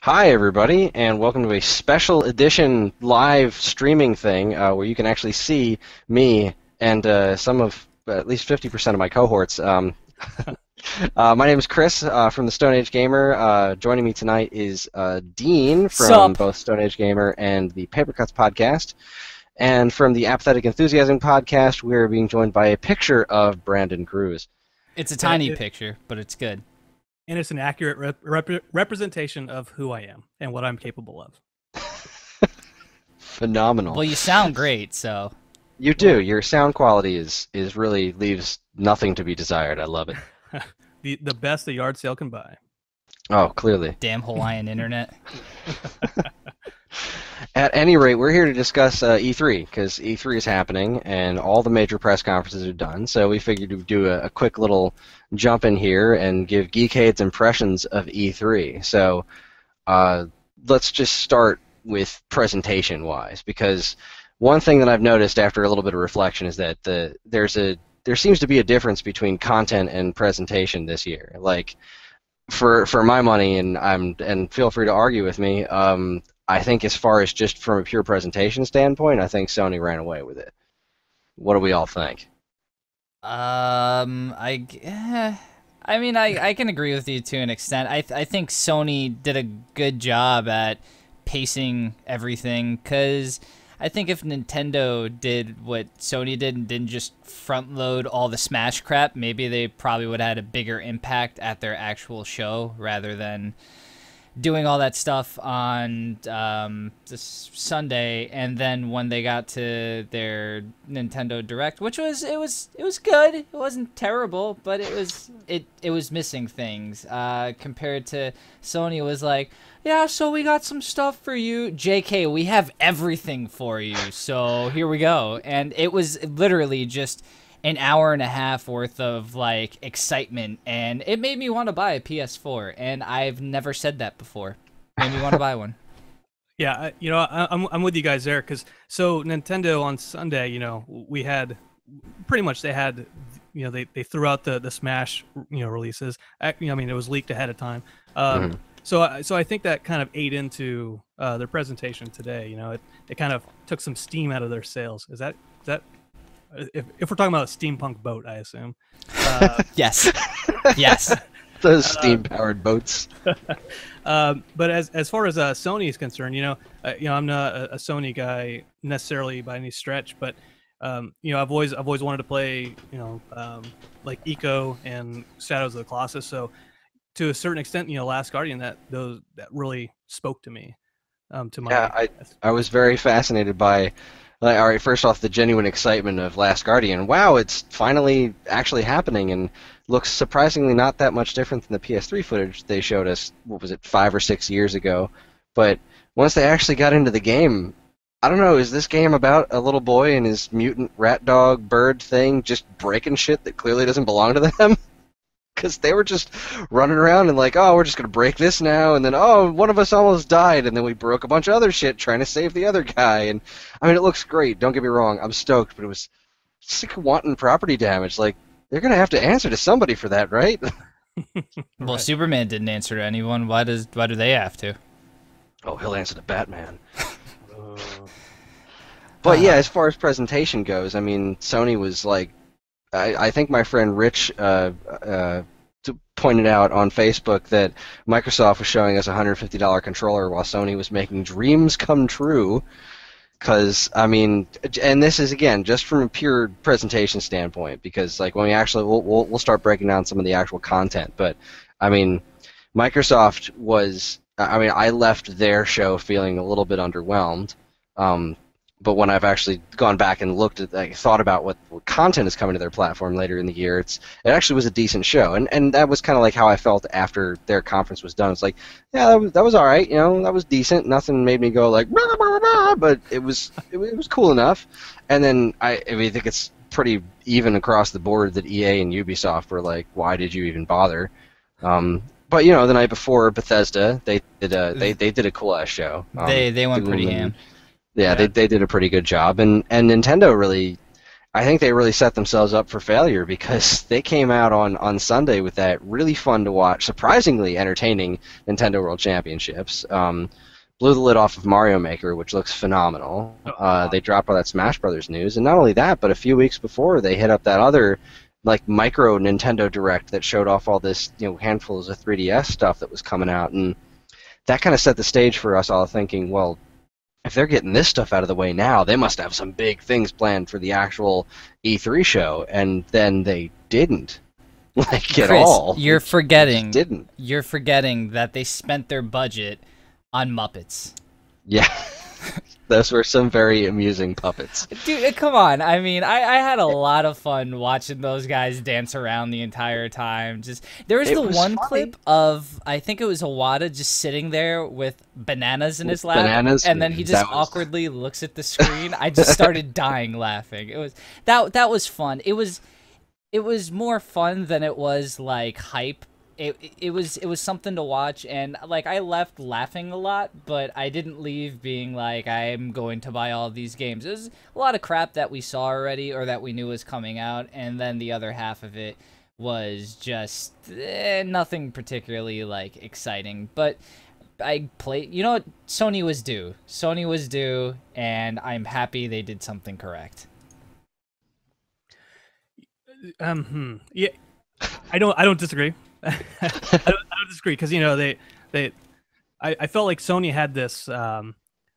Hi, everybody, and welcome to a special edition live streaming thing where you can actually see me and some of at least 50% of my cohorts. My name is Chris from the Stone Age Gamer. Joining me tonight is Dean from Sup? both Stone Age Gamer and the Paper Cuts podcast. And from the Apathetic Enthusiasm podcast, we're being joined by a picture of Brandon Cruz. It's a Uh, tiny it- picture, but it's good. and it's an accurate representation of who I am and what I'm capable of. Phenomenal. Well, you sound great, so You do. Your sound quality is really leaves nothing to be desired. I love it. The best a yard sale can buy. Oh, clearly. damn Hawaiian internet. At any rate, we're here to discuss E3 because E3 is happening and all the major press conferences are done. So we figured we'd do a quick little jump in here and give Geekade's impressions of E3. So let's just start with presentation-wise, because one thing that I've noticed after a little bit of reflection is that there seems to be a difference between content and presentation this year. Like, for my money, and feel free to argue with me. I think as far as just from a pure presentation standpoint, I think Sony ran away with it. What do we all think? I can agree with you to an extent. I think Sony did a good job at pacing everything, because I think if Nintendo did what Sony did and didn't just front load all the Smash crap, maybe they probably would have had a bigger impact at their actual show rather than doing all that stuff on this Sunday, and then when they got to their Nintendo Direct, which was good. It wasn't terrible, but it was missing things compared to Sony. It was like, yeah, so we got some stuff for you, JK. We have everything for you, so here we go. And it was literally just an hour and a half worth of like excitement, and it made me want to buy a PS4, and I've never said that before. Made me want to buy one. Yeah, I'm with you guys there, because so Nintendo on Sunday, we had pretty much they had, they threw out the Smash releases. I mean, it was leaked ahead of time. So I think that kind of ate into their presentation today. It kind of took some steam out of their sales. Is that if we're talking about a steampunk boat, I assume. Yes, yes. Those steam-powered boats. But as far as Sony is concerned, I'm not a Sony guy necessarily by any stretch, but I've always wanted to play, like Eco and Shadows of the Colossus. So to a certain extent, Last Guardian, that really spoke to me. I was very fascinated by. Like, all right, first off, the genuine excitement of Last Guardian. Wow, it's finally actually happening, and looks surprisingly not that much different than the PS3 footage they showed us, what was it, 5 or 6 years ago. But once they actually got into the game, I don't know, is this game about a little boy and his mutant rat dog bird thing just breaking shit that clearly doesn't belong to them? Because they were just running around and like, oh, we're just going to break this now, and then, oh, one of us almost died, and then we broke a bunch of other shit trying to save the other guy. And I mean, it looks great, don't get me wrong, I'm stoked, but it was just like wanton property damage. Like, they're going to have to answer to somebody for that, right? Well, Right. Superman didn't answer to anyone. Why do they have to? Oh, he'll answer to Batman. But yeah, as far as presentation goes, I mean, Sony was like, I think my friend Rich pointed out on Facebook that Microsoft was showing us a $150 controller while Sony was making dreams come true. Because, I mean, and this is, again, just from a pure presentation standpoint, because, like, when we actually, we'll start breaking down some of the actual content, but, I mean, Microsoft was, I mean, I left their show feeling a little bit underwhelmed. But when I've actually gone back and looked at, like, thought about what content is coming to their platform later in the year, it actually was a decent show, and that was kind of like how I felt after their conference was done. It's like, yeah, that was all right, that was decent. Nothing made me go like, blah, blah, blah, blah, but it was cool enough. And then I think it's pretty even across the board that EA and Ubisoft were like, why did you even bother? But the night before Bethesda, they did a cool ass show. They went pretty ham. Yeah, they did a pretty good job, and Nintendo really, I think they really set themselves up for failure because they came out on Sunday with that really fun to watch, surprisingly entertaining Nintendo World Championships. Blew the lid off of Mario Maker, which looks phenomenal. Oh, wow. They dropped all that Smash Brothers news, and not only that, but a few weeks before they hit up that other like micro Nintendo Direct that showed off all this handfuls of 3DS stuff that was coming out, and that kind of set the stage for us all thinking, well, if they're getting this stuff out of the way now, they must have some big things planned for the actual E3 show, and then they didn't, like at Chris, all. You're They forgetting. just didn't. You're forgetting that they spent their budget on Muppets. Yeah, those were some very amusing puppets. Dude, come on. I mean, I had a lot of fun watching those guys dance around the entire time. Just there was It the was one funny. clip of I think it was Iwata just sitting there with bananas in his lap, Bananas, and then he just that was- awkwardly looks at the screen. I just started dying laughing. It was that was fun. It was more fun than it was like hype. It was something to watch, and like I left laughing a lot, but I didn't leave being like I'm going to buy all these games. It was a lot of crap that we saw already or that we knew was coming out, and then the other half of it was just nothing particularly like exciting. But I played, you know what? Sony was due. Sony was due, and I'm happy they did something correct. Yeah, I don't disagree. I don't disagree because I felt like Sony had this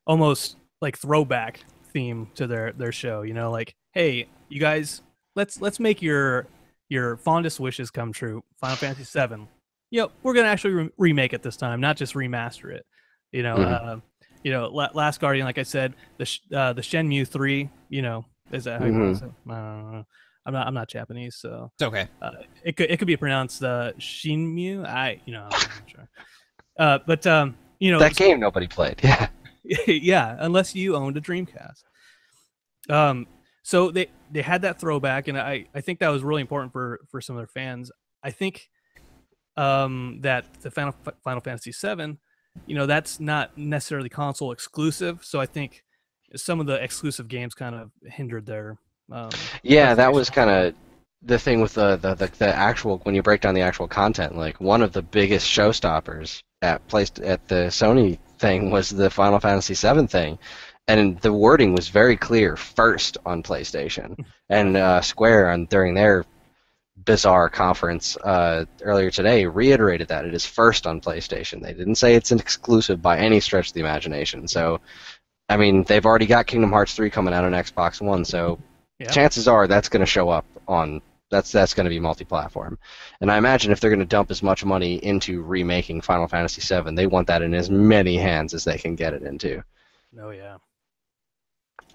almost like throwback theme to their show. Like, hey, you guys, let's make your fondest wishes come true. Final Fantasy VII. We're gonna actually remake it this time, not just remaster it. Last Guardian, like I said, the Shenmue 3. Is that how you pronounce it? I don't know. I'm not Japanese, so It's okay. it could be pronounced Shinmu. I'm not sure. But That game nobody played. Yeah. yeah, unless you owned a Dreamcast. So they had that throwback, and I think that was really important for some of their fans. I think that the Final Fantasy VII, that's not necessarily console exclusive. So I think some of the exclusive games kind of hindered their Yeah, that was kind of the thing with the actual, when you break down the actual content. Like, one of the biggest showstoppers at the Sony thing was the Final Fantasy VII thing, and the wording was very clear: first on PlayStation. And Square, during their bizarre conference earlier today, reiterated that it is first on PlayStation. They didn't say it's an exclusive by any stretch of the imagination. So, I mean, they've already got Kingdom Hearts 3 coming out on Xbox One, so Yeah. chances are that's going to show up on that's going to be multi-platform. And I imagine if they're going to dump as much money into remaking Final Fantasy VII, they want that in as many hands as they can get it into. Oh yeah.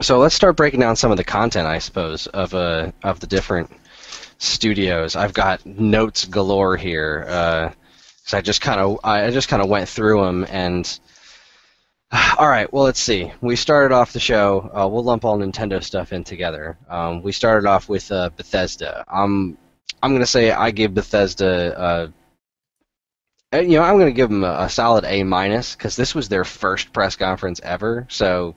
So let's start breaking down some of the content, I suppose, of the different studios. I've got notes galore here. 'Cause I just kind of went through them, and all right. Well, let's see. We started off the show. We'll lump all Nintendo stuff in together. We started off with Bethesda. I'm gonna say I give Bethesda. I'm gonna give them a solid A minus because this was their first press conference ever. So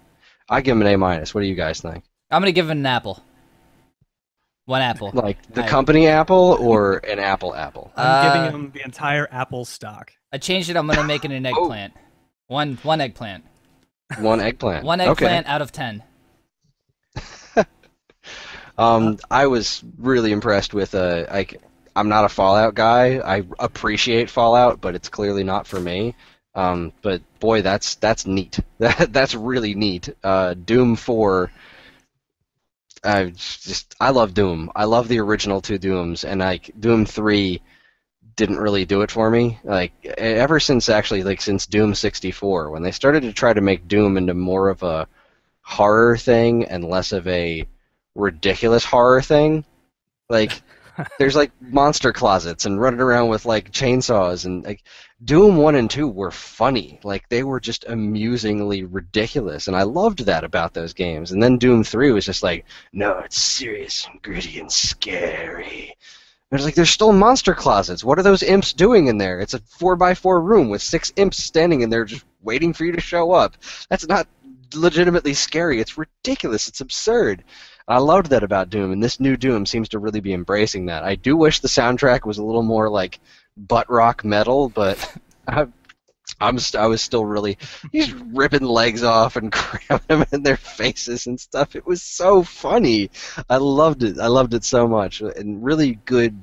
I give them an A minus. What do you guys think? I'm gonna give it an apple. One apple. Like the company Apple or an Apple? I'm giving them the entire Apple stock. I changed it. I'm gonna make it an eggplant. One eggplant. One eggplant. One eggplant out of 10. I was really impressed with I'm not a Fallout guy. I appreciate Fallout, but it's clearly not for me. But boy, that's neat. That's really neat. Doom 4. I love Doom. I love the original two Dooms, and Doom 3 didn't really do it for me. Ever since since Doom 64, when they started to try to make Doom into more of a horror thing and less of a ridiculous horror thing, there's monster closets and running around with chainsaws, and Doom 1 and 2 were funny. They were just amusingly ridiculous, and I loved that about those games. And then Doom 3 was just no, it's serious and gritty and scary. There's there's still monster closets. What are those imps doing in there? It's a 4x4 room with 6 imps standing in there just waiting for you to show up. That's not legitimately scary. It's ridiculous. It's absurd. I loved that about Doom, and this new Doom seems to really be embracing that. I do wish the soundtrack was a little more like butt rock metal, but I, I was still really he's ripping legs off and cramming them in their faces and stuff. It was so funny. I loved it. I loved it so much, and really good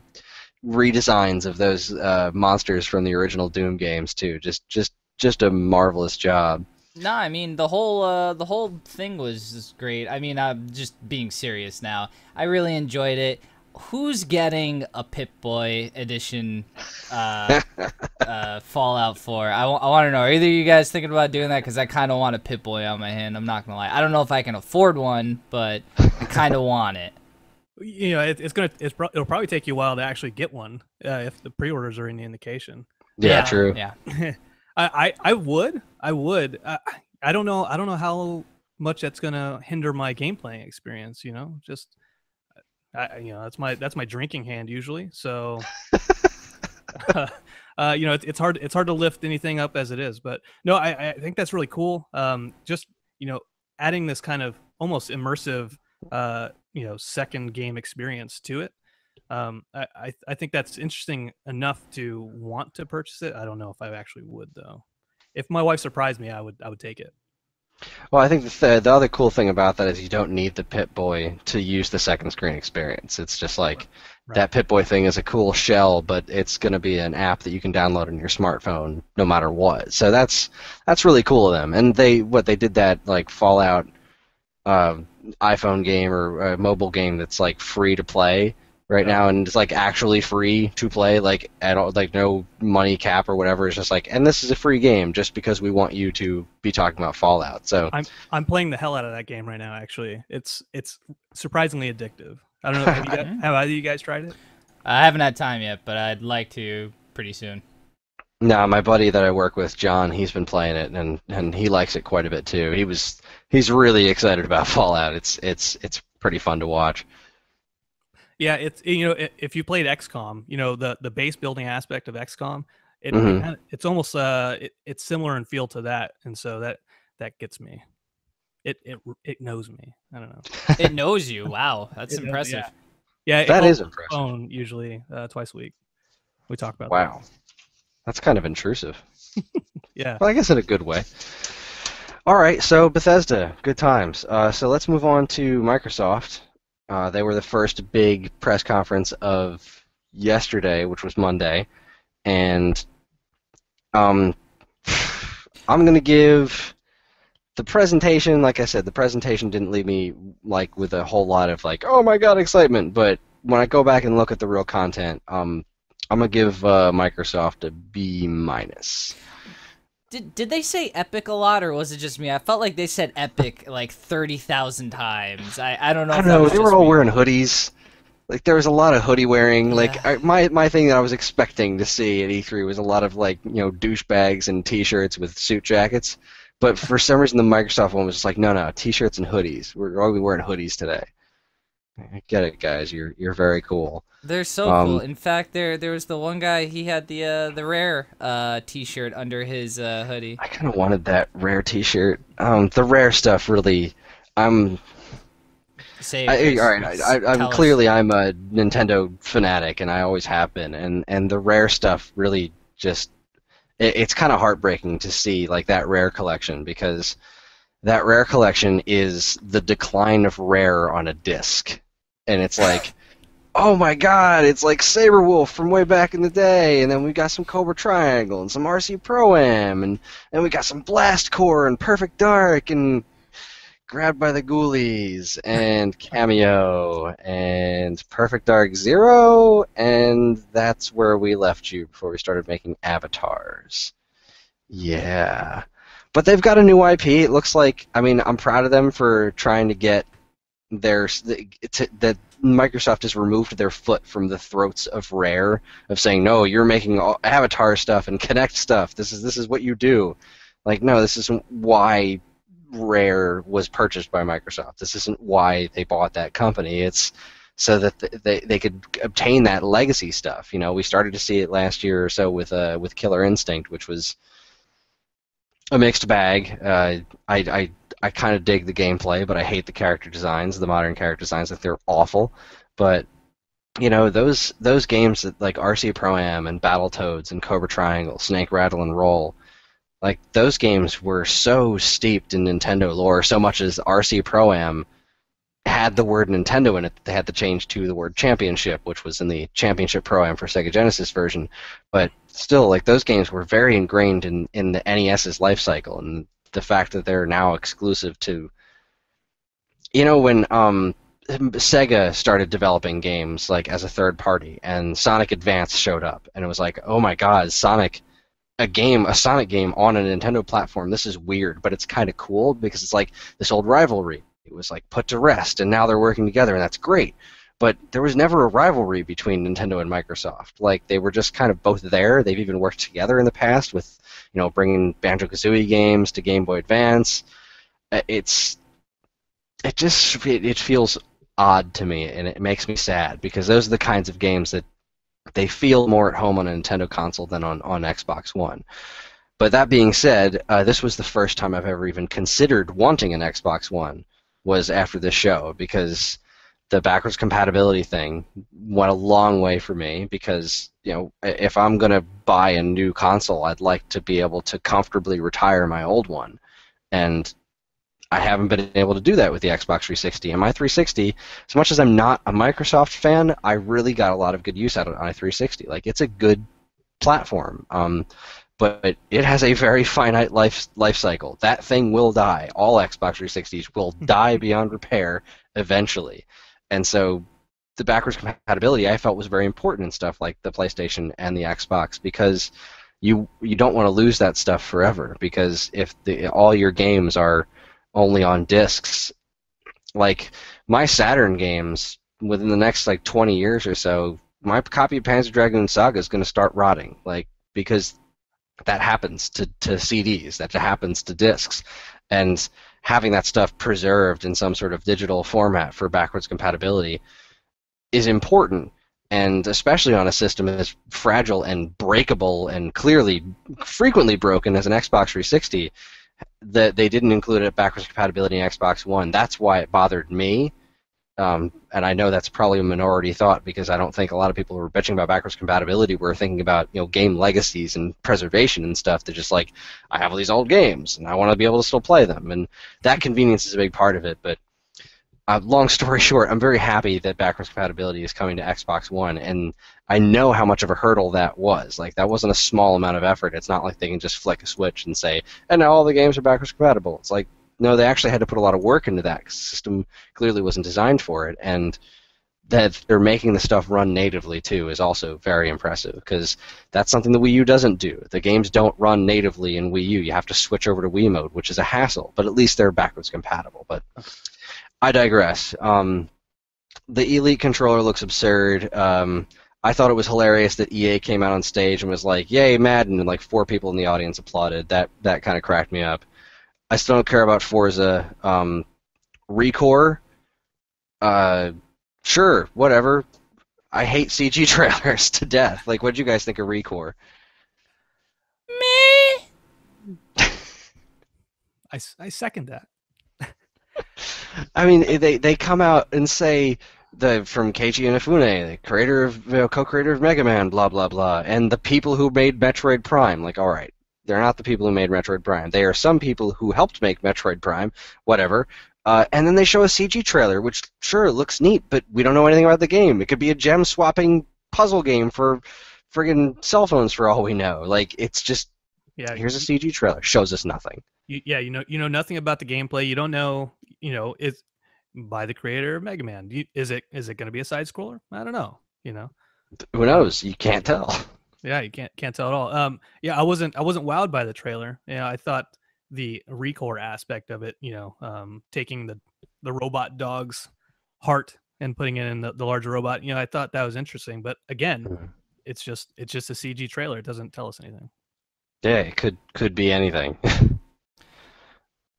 redesigns of those monsters from the original Doom games too. Just a marvelous job. No, I mean the whole thing was just great. I mean, I'm just being serious now. I really enjoyed it. Who's getting a Pip-Boy edition Fallout 4? I want to know. Are either of you guys thinking about doing that? Because I kind of want a Pip-Boy on my hand. I'm not gonna lie. I don't know if I can afford one, but I kind of want it. You know, it'll probably take you a while to actually get one if the pre-orders are any indication. Yeah, true. Yeah. I would. I don't know how much that's gonna hinder my game playing experience. You know, just that's my drinking hand usually. So you know, it's hard to lift anything up as it is. But no, I think that's really cool. Just, you know, adding this kind of almost immersive you know, second game experience to it. I think that's interesting enough to want to purchase it. I don't know if I actually would though. If my wife surprised me, I would take it. Well, I think the other cool thing about that is you don't need the Pip-Boy to use the second screen experience. It's just like Right. that Pip-Boy thing is a cool shell, but it's going to be an app that you can download on your smartphone no matter what. So that's really cool of them. And they did that like Fallout iPhone game or a mobile game that's like free to play right now, and it's like actually free to play, like at all, like no money cap or whatever. It's just like, and this is a free game just because we want you to be talking about Fallout. So I'm playing the hell out of that game right now. Actually, it's surprisingly addictive. I don't know. Have either of you guys tried it? I haven't had time yet, but I'd like to pretty soon. no, my buddy that I work with, John, he's been playing it, and he likes it quite a bit too. He's really excited about Fallout. It's pretty fun to watch. Yeah, it's, you know, if you played XCOM, you know, the base building aspect of XCOM, it's almost it's similar in feel to that, and so that gets me. It knows me. I don't know. It knows you. Wow, that's impressive. Yeah, That is impressive. Phone usually twice a week. We talk about Wow, that's kind of intrusive. Yeah. Well, I guess in a good way. All right, so Bethesda, good times. So let's move on to Microsoft. They were the first big press conference of yesterday, which was Monday, and I'm going to give the presentation. Like I said, the presentation didn't leave me like with a whole lot of like, oh my god, excitement. But when I go back and look at the real content, I'm going to give Microsoft a B minus. Did they say epic a lot, or was it just me? I felt like they said epic like 30,000 times. I don't know. I if don't that know. was They just were all me. wearing hoodies. Like there was a lot of hoodie wearing. Like Yeah. my thing that I was expecting to see at E3 was a lot of like, you know, douchebags and T-shirts with suit jackets. But for some reason, the Microsoft one was just like, no, T-shirts and hoodies. We're all wearing hoodies today. I get it, guys. You're very cool. They're so cool. In fact, there was the one guy. He had the Rare T-shirt under his hoodie. I kind of wanted that Rare T-shirt. The Rare stuff really. I'm Say, all Chris, right. I'm tell us. clearly I'm a Nintendo fanatic, and I always have been. And the Rare stuff really just it's kind of heartbreaking to see like that Rare collection, because that Rare collection is the decline of Rare on a disc, and it's like. Oh my god, it's like Saberwolf from way back in the day, and then we got some Cobra Triangle and some RC Pro-Am, and we got some Blast Core and Perfect Dark and Grabbed by the Ghoulies and Cameo and Perfect Dark Zero, and that's where we left you before we started making avatars. Yeah. But they've got a new IP. It looks like, I mean, I'm proud of them for trying to get that Microsoft has removed their foot from the throats of Rare, of saying, no, you're making Avatar stuff and Kinect stuff. This is what you do. Like, no, this isn't why Rare was purchased by Microsoft. This isn't why they bought that company. It's so that they could obtain that legacy stuff. You know, we started to see it last year or so with Killer Instinct, which was a mixed bag. I I kind of dig the gameplay, but I hate the character designs, the modern character designs. Like they're awful. But those games that like RC Pro Am and Battletoads and Cobra Triangle, Snake Rattle and Roll, like those games were so steeped in Nintendo lore, so much as RC Pro Am had the word Nintendo in it. They had to change to the word Championship, which was in the Championship Pro Am for Sega Genesis version. But still, like those games were very ingrained in the NES's life cycle, and the fact that they're now exclusive to, when Sega started developing games like as a third party, and Sonic Advance showed up, and it was like, oh my God, Sonic. A Sonic game on a Nintendo platform. This is weird, but it's kind of cool because it's like this old rivalry. It was like put to rest, and now they're working together, and that's great. But there was never a rivalry between Nintendo and Microsoft. Like they were just kind of both there. They've even worked together in the past with, bringing Banjo-Kazooie games to Game Boy Advance. It feels odd to me, and it makes me sad because those are the kinds of games that they feel more at home on a Nintendo console than on Xbox One. But that being said, this was the first time I've ever even considered wanting an Xbox One, was after this show, because the backwards compatibility thing went a long way for me, because if I'm going to buy a new console, I'd like to be able to comfortably retire my old one. And I haven't been able to do that with the Xbox 360. And my 360, as much as I'm not a Microsoft fan, I really got a lot of good use out of my 360. Like, it's a good platform, but it has a very finite life cycle. That thing will die. All Xbox 360s will die beyond repair eventually. And so the backwards compatibility I felt was very important in stuff like the PlayStation and the Xbox, because you don't want to lose that stuff forever, because if all your games are only on discs, like my Saturn games, within the next like 20 years or so, my copy of Panzer Dragoon Saga is going to start rotting, like, because that happens to CDs, that happens to discs, and having that stuff preserved in some sort of digital format for backwards compatibility is important, and especially on a system as fragile and breakable and clearly frequently broken as an Xbox 360, that they didn't include it backwards compatibility in Xbox One. That's why it bothered me. And I know that's probably a minority thought, because I don't think a lot of people who were bitching about backwards compatibility were thinking about game legacies and preservation and stuff. They're just like, I have all these old games and I want to be able to still play them, and that convenience is a big part of it. But long story short, I'm very happy that backwards compatibility is coming to Xbox One, and I know how much of a hurdle that was. Like, that wasn't a small amount of effort. It's not like they can just flick a switch and say, and now all the games are backwards compatible. It's like, no, they actually had to put a lot of work into that, because the system clearly wasn't designed for it. And that they're making the stuff run natively, too, is also very impressive, because that's something the Wii U doesn't do. The games don't run natively in Wii U. You have to switch over to Wii mode, which is a hassle, but at least they're backwards compatible. But I digress. The Elite controller looks absurd. I thought it was hilarious that EA came out on stage and was like, "Yay, Madden," and like 4 people in the audience applauded. That kind of cracked me up. I still don't care about Forza. Recore, sure, whatever. I hate CG trailers to death. Like, what did you guys think of Recore? Me. I second that. I mean, they come out and say from Keiji Inafune, the creator of co-creator of Mega Man, blah blah blah, and the people who made Metroid Prime. Like, all right, they're not the people who made Metroid Prime. They are some people who helped make Metroid Prime, whatever. And then they show a CG trailer, which sure looks neat, but we don't know anything about the game. It could be a gem swapping puzzle game for friggin' cell phones for all we know. Like, it's just, Yeah, here's a CG trailer, shows us nothing. you know nothing about the gameplay. You don't know, is by the creator of Mega Man. Is it going to be a side scroller? I don't know. Who knows? You can't tell. Yeah, you can't tell at all. Yeah, I wasn't wowed by the trailer. Yeah, I thought the Recore aspect of it, taking the robot dog's heart and putting it in the larger robot, I thought that was interesting. But again, it's just a CG trailer. It doesn't tell us anything. Yeah, it could be anything.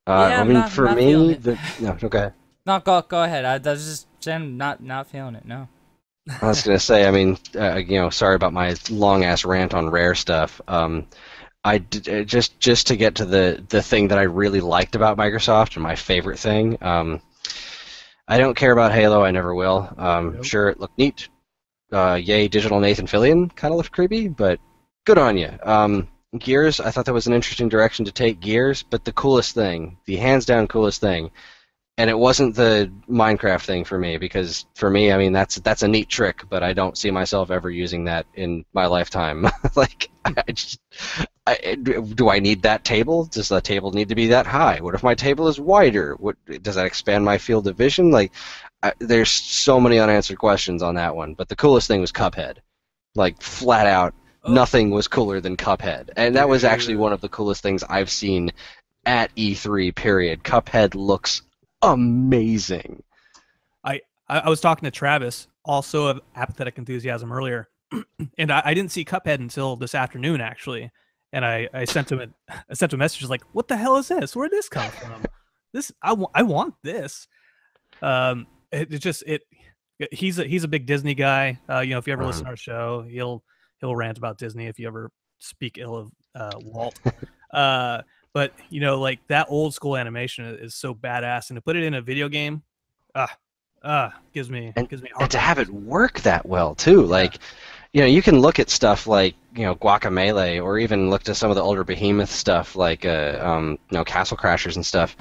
Yeah, I mean, not for feeling me, it. no, okay. No, go ahead. I was just saying, not feeling it. No. I was gonna say, I mean, sorry about my long ass rant on Rare stuff. Just to get to the thing that I really liked about Microsoft and my favorite thing. I don't care about Halo. I never will. Nope. Sure, it looked neat. Yay, digital Nathan Fillion kind of looked creepy, but good on you. Gears, I thought that was an interesting direction to take Gears, but the coolest thing, the hands down coolest thing, and it wasn't the Minecraft thing for me, because for me, I mean, that's a neat trick, but I don't see myself ever using that in my lifetime. Like, do I need that table? Does the table need to be that high? What if my table is wider? What does that expand my field of vision? Like, there's so many unanswered questions on that one. But the coolest thing was Cuphead. Like, flat out, Oh, nothing was cooler than Cuphead, and that was actually dude. one of the coolest things I've seen at E3. Period. Cuphead looks amazing. I was talking to Travis, also of Apathetic Enthusiasm earlier, and I didn't see Cuphead until this afternoon actually, and I sent him I sent him a message like, "What the hell is this? Where did this come from? This I want this." It just it he's a big Disney guy. If you ever listen to our show, he'll rant about Disney if you ever speak ill of Walt. But like that old school animation is so badass, and to put it in a video game, gives me and and to have heartburn. it work that well too. Yeah. Like, you can look at stuff like Guacamelee, or even look to some of the older Behemoth stuff like Castle Crashers and stuff.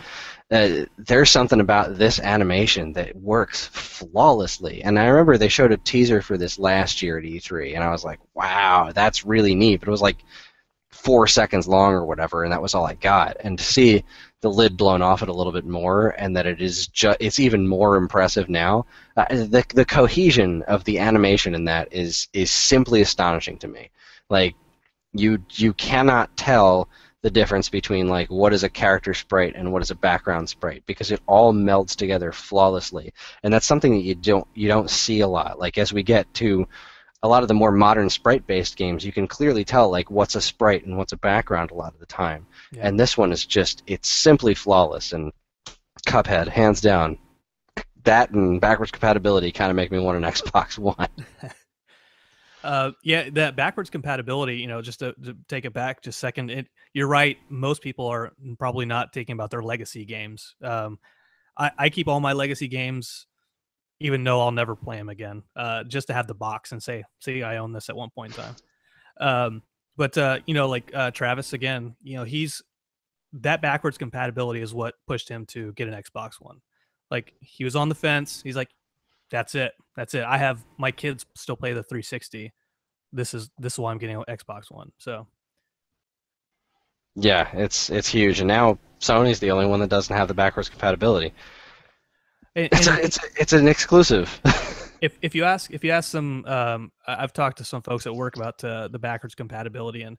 There's something about this animation that works flawlessly. And I remember they showed a teaser for this last year at E3, and I was like, wow, that's really neat. But it was like 4 seconds long or whatever, and that was all I got. And to see the lid blown off it a little bit more, and that it's even more impressive now. The cohesion of the animation in that is simply astonishing to me. Like, you cannot tell the difference between like what is a character sprite and what is a background sprite, because it all melts together flawlessly, and that's something that you don't see a lot. Like, as we get to a lot of the more modern sprite-based games, you can clearly tell like what's a sprite and what's a background a lot of the time. Yeah. And this one is it's simply flawless. And Cuphead, hands down, that and backwards compatibility kind of make me want an Xbox One. Yeah, that backwards compatibility, just to take it back just a second, you're right. Most people are probably not thinking about their legacy games. I keep all my legacy games, even though I'll never play them again, just to have the box and say, see, I own this at one point in time. But like Travis again, he's that backwards compatibility is what pushed him to get an Xbox One. Like, he was on the fence. He's like, that's it. That's it. I have my kids still play the 360. This is why I'm getting an Xbox One. So Yeah, it's huge. And now Sony's the only one that doesn't have the backwards compatibility. It's and it's an exclusive. if you ask some, I've talked to some folks at work about the backwards compatibility, and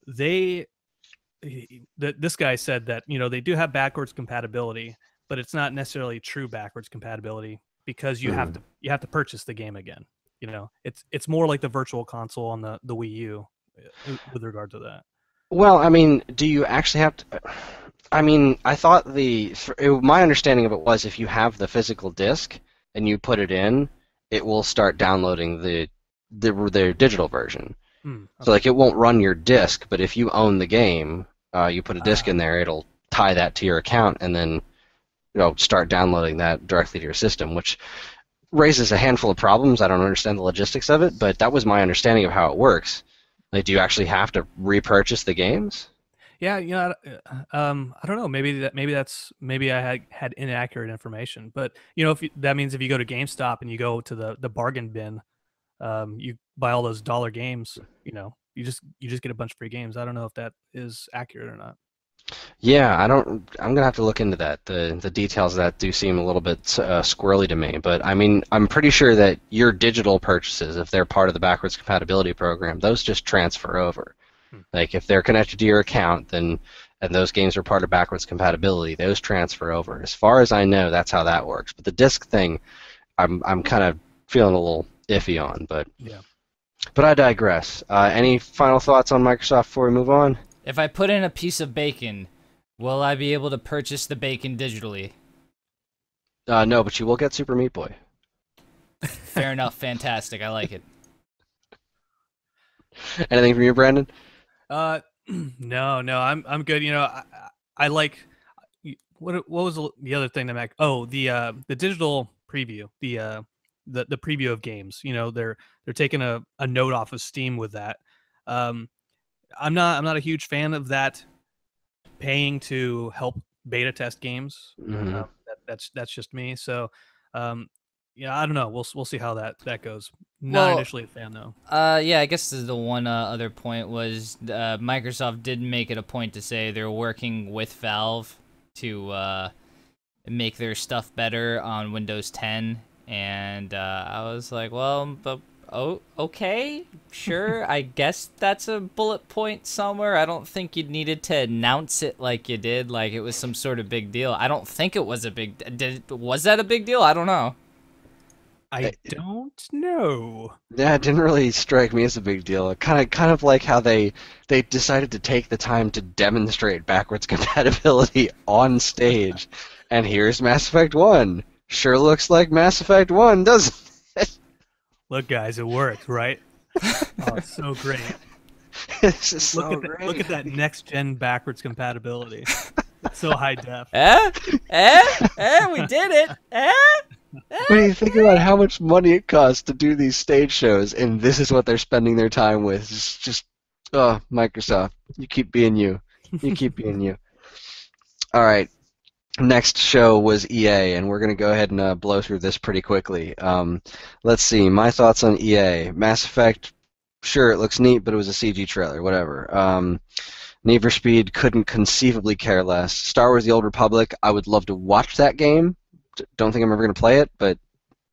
they this guy said that they do have backwards compatibility, but it's not necessarily true backwards compatibility, because you have to purchase the game again. It's more like the virtual console on the Wii U with regard to that. Well, I mean, do you actually have to? I mean, I thought my understanding of it was, if you have the physical disc and you put it in, it will start downloading the digital version. Okay. So like, it won't run your disc, but if you own the game, you put a disc in there, it'll tie that to your account, and then start downloading that directly to your system, which raises a handful of problems. I don't understand the logistics of it, but that was my understanding of how it works. Like, do you actually have to repurchase the games? Yeah, I don't know. Maybe I had inaccurate information, but that means if you go to GameStop and you go to the bargain bin, you buy all those dollar games. You just get a bunch of free games. I don't know if that is accurate or not. Yeah, I don't. I'm gonna have to look into that. The details of that do seem a little bit squirrely to me, but I mean, I'm pretty sure that your digital purchases, if they're part of the backwards compatibility program, those just transfer over. Like, if they're connected to your account, then and those games are part of backwards compatibility, those transfer over. As far as I know, that's how that works. But the disc thing, I'm kind of feeling a little iffy on. But Yeah. but I digress. Any final thoughts on Microsoft before we move on? If I put in a piece of bacon, will I be able to purchase the bacon digitally? No, but you will get Super Meat Boy. Fair enough. Fantastic. I like it. Anything from you, Brandon? Uh, no, I'm good. You know, I like what was the other thing that Mac? Oh, the digital preview, the preview of games. You know, they're taking a note off of Steam with that. Um, I'm not a huge fan of that paying to help beta test games. Hmm. That's just me. So, um, yeah, I don't know. We'll see how that goes. Not Well, initially a fan though. yeah, I guess the one other point was Microsoft did make it a point to say they're working with Valve to make their stuff better on Windows 10, and I was like, well, but oh, okay, sure, I guess that's a bullet point somewhere. I don't think you needed to announce it like you did, like it was some sort of big deal. I don't think it was a was that a big deal? I don't know. I don't know. Yeah, it didn't really strike me as a big deal. Kind of like how they decided to take the time to demonstrate backwards compatibility on stage. And here's Mass Effect 1. Sure looks like Mass Effect 1, doesn't it? Look, guys, it worked, right? Oh, it's so great. This is so Look great. at that next gen backwards compatibility. It's so high def. We did it. When you think about how much money it costs to do these stage shows, and this is what they're spending their time with, just oh, Microsoft, you keep being you. You keep being you. All right. Next show was EA, and we're going to go ahead and blow through this pretty quickly. Let's see. My thoughts on EA. Mass Effect, sure, it looks neat, but it was a CG trailer. Whatever. Need for Speed, couldn't conceivably care less. Star Wars The Old Republic, I would love to watch that game. Don't think I'm ever going to play it, but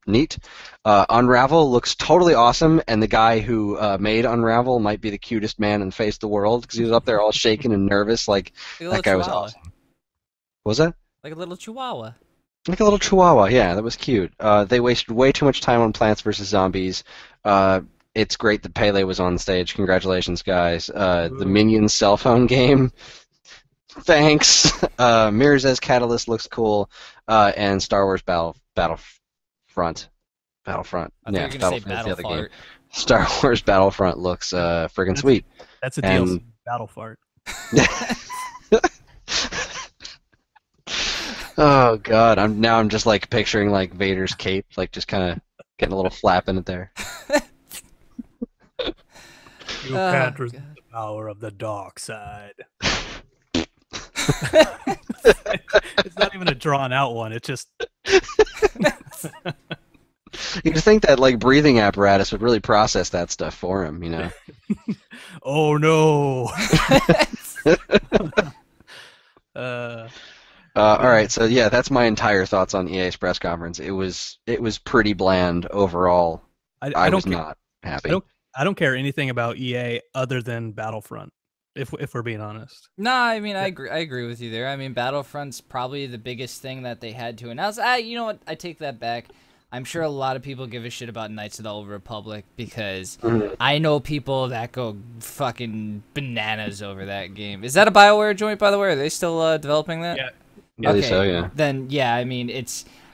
neat. Unravel looks totally awesome, and the guy who made Unravel might be the cutest man in the face of the world, because he was up there all shaking and nervous. Like, that guy was awesome. What was that? Like a little chihuahua. Like a little chihuahua, yeah, that was cute. They wasted way too much time on Plants vs. Zombies. It's great that Pele was on stage. Congratulations, guys. The Minions cell phone game, thanks. Mirror's Edge Catalyst looks cool. And Star Wars Battlefront. I thought you Yeah, were gonna say Battlefront's the battle other game. fart. Star Wars Battlefront looks friggin' sweet. That's a And- DLC battle fart. Oh god, I'm just like picturing like Vader's cape, like just kind of getting a little flap in it there. You Oh, can't resist God. the power of the dark side. It's not even a drawn out one. It's just You'd think that like breathing apparatus would really process that stuff for him, you know. oh no. uh, All right, so yeah, that's my entire thoughts on EA's press conference. It was pretty bland overall. I I don't was ca- not happy. I don't care anything about EA other than Battlefront. If we're being honest. No, I mean I agree with you there. I mean Battlefront's probably the biggest thing that they had to announce. You know what? I take that back. I'm sure a lot of people give a shit about Knights of the Old Republic because I know people that go fucking bananas over that game. Is that a BioWare joint, by the way? Are they still developing that? Yeah. I believe Okay. so, yeah. Then yeah, I mean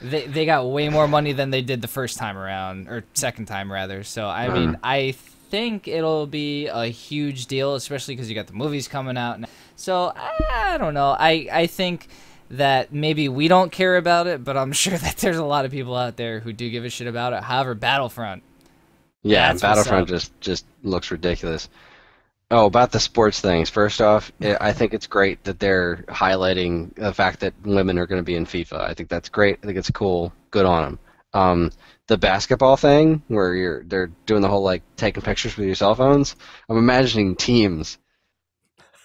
they got way more money than they did the first time around, or second time rather. So I mean I think it'll be a huge deal, especially because you got the movies coming out. So I don't know. I think that maybe we don't care about it, but I'm sure that there's a lot of people out there who do give a shit about it. However, Battlefront. Yeah, That's what's Battlefront up. just looks ridiculous. Oh, about the sports things. First off, I think it's great that they're highlighting the fact that women are going to be in FIFA. I think that's great. I think it's cool. Good on them. The basketball thing, where they're doing the whole like taking pictures with your cell phones. I'm imagining teams,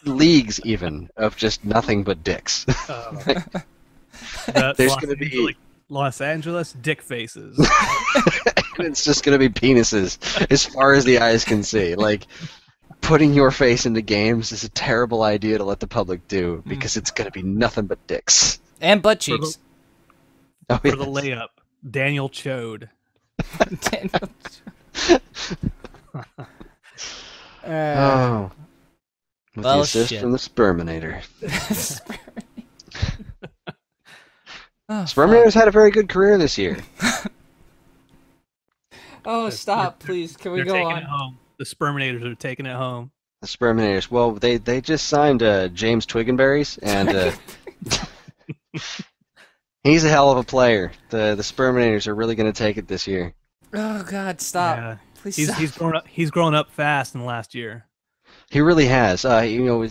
leagues even, of just nothing but dicks. There's going to be, Los Angeles dick faces. and it's just going to be penises as far as the eyes can see. Like, putting your face into games is a terrible idea to let the public do because it's going to be nothing but dicks. And butt cheeks. Oh, For the yes. layup, Daniel Chode. Oh. With Well, the assist shit. from the Sperminator. Oh, Sperminator's had a very good career this year. oh, stop, please. Can we They're go taking on? it home. The Sperminators are taking it home. The Sperminators. Well, they just signed James Twiggenberries, and he's a hell of a player. The Sperminators are really going to take it this year. Oh God, stop! Yeah, Please he's stop. he's grown up. He's grown up fast in the last year. He really has. He was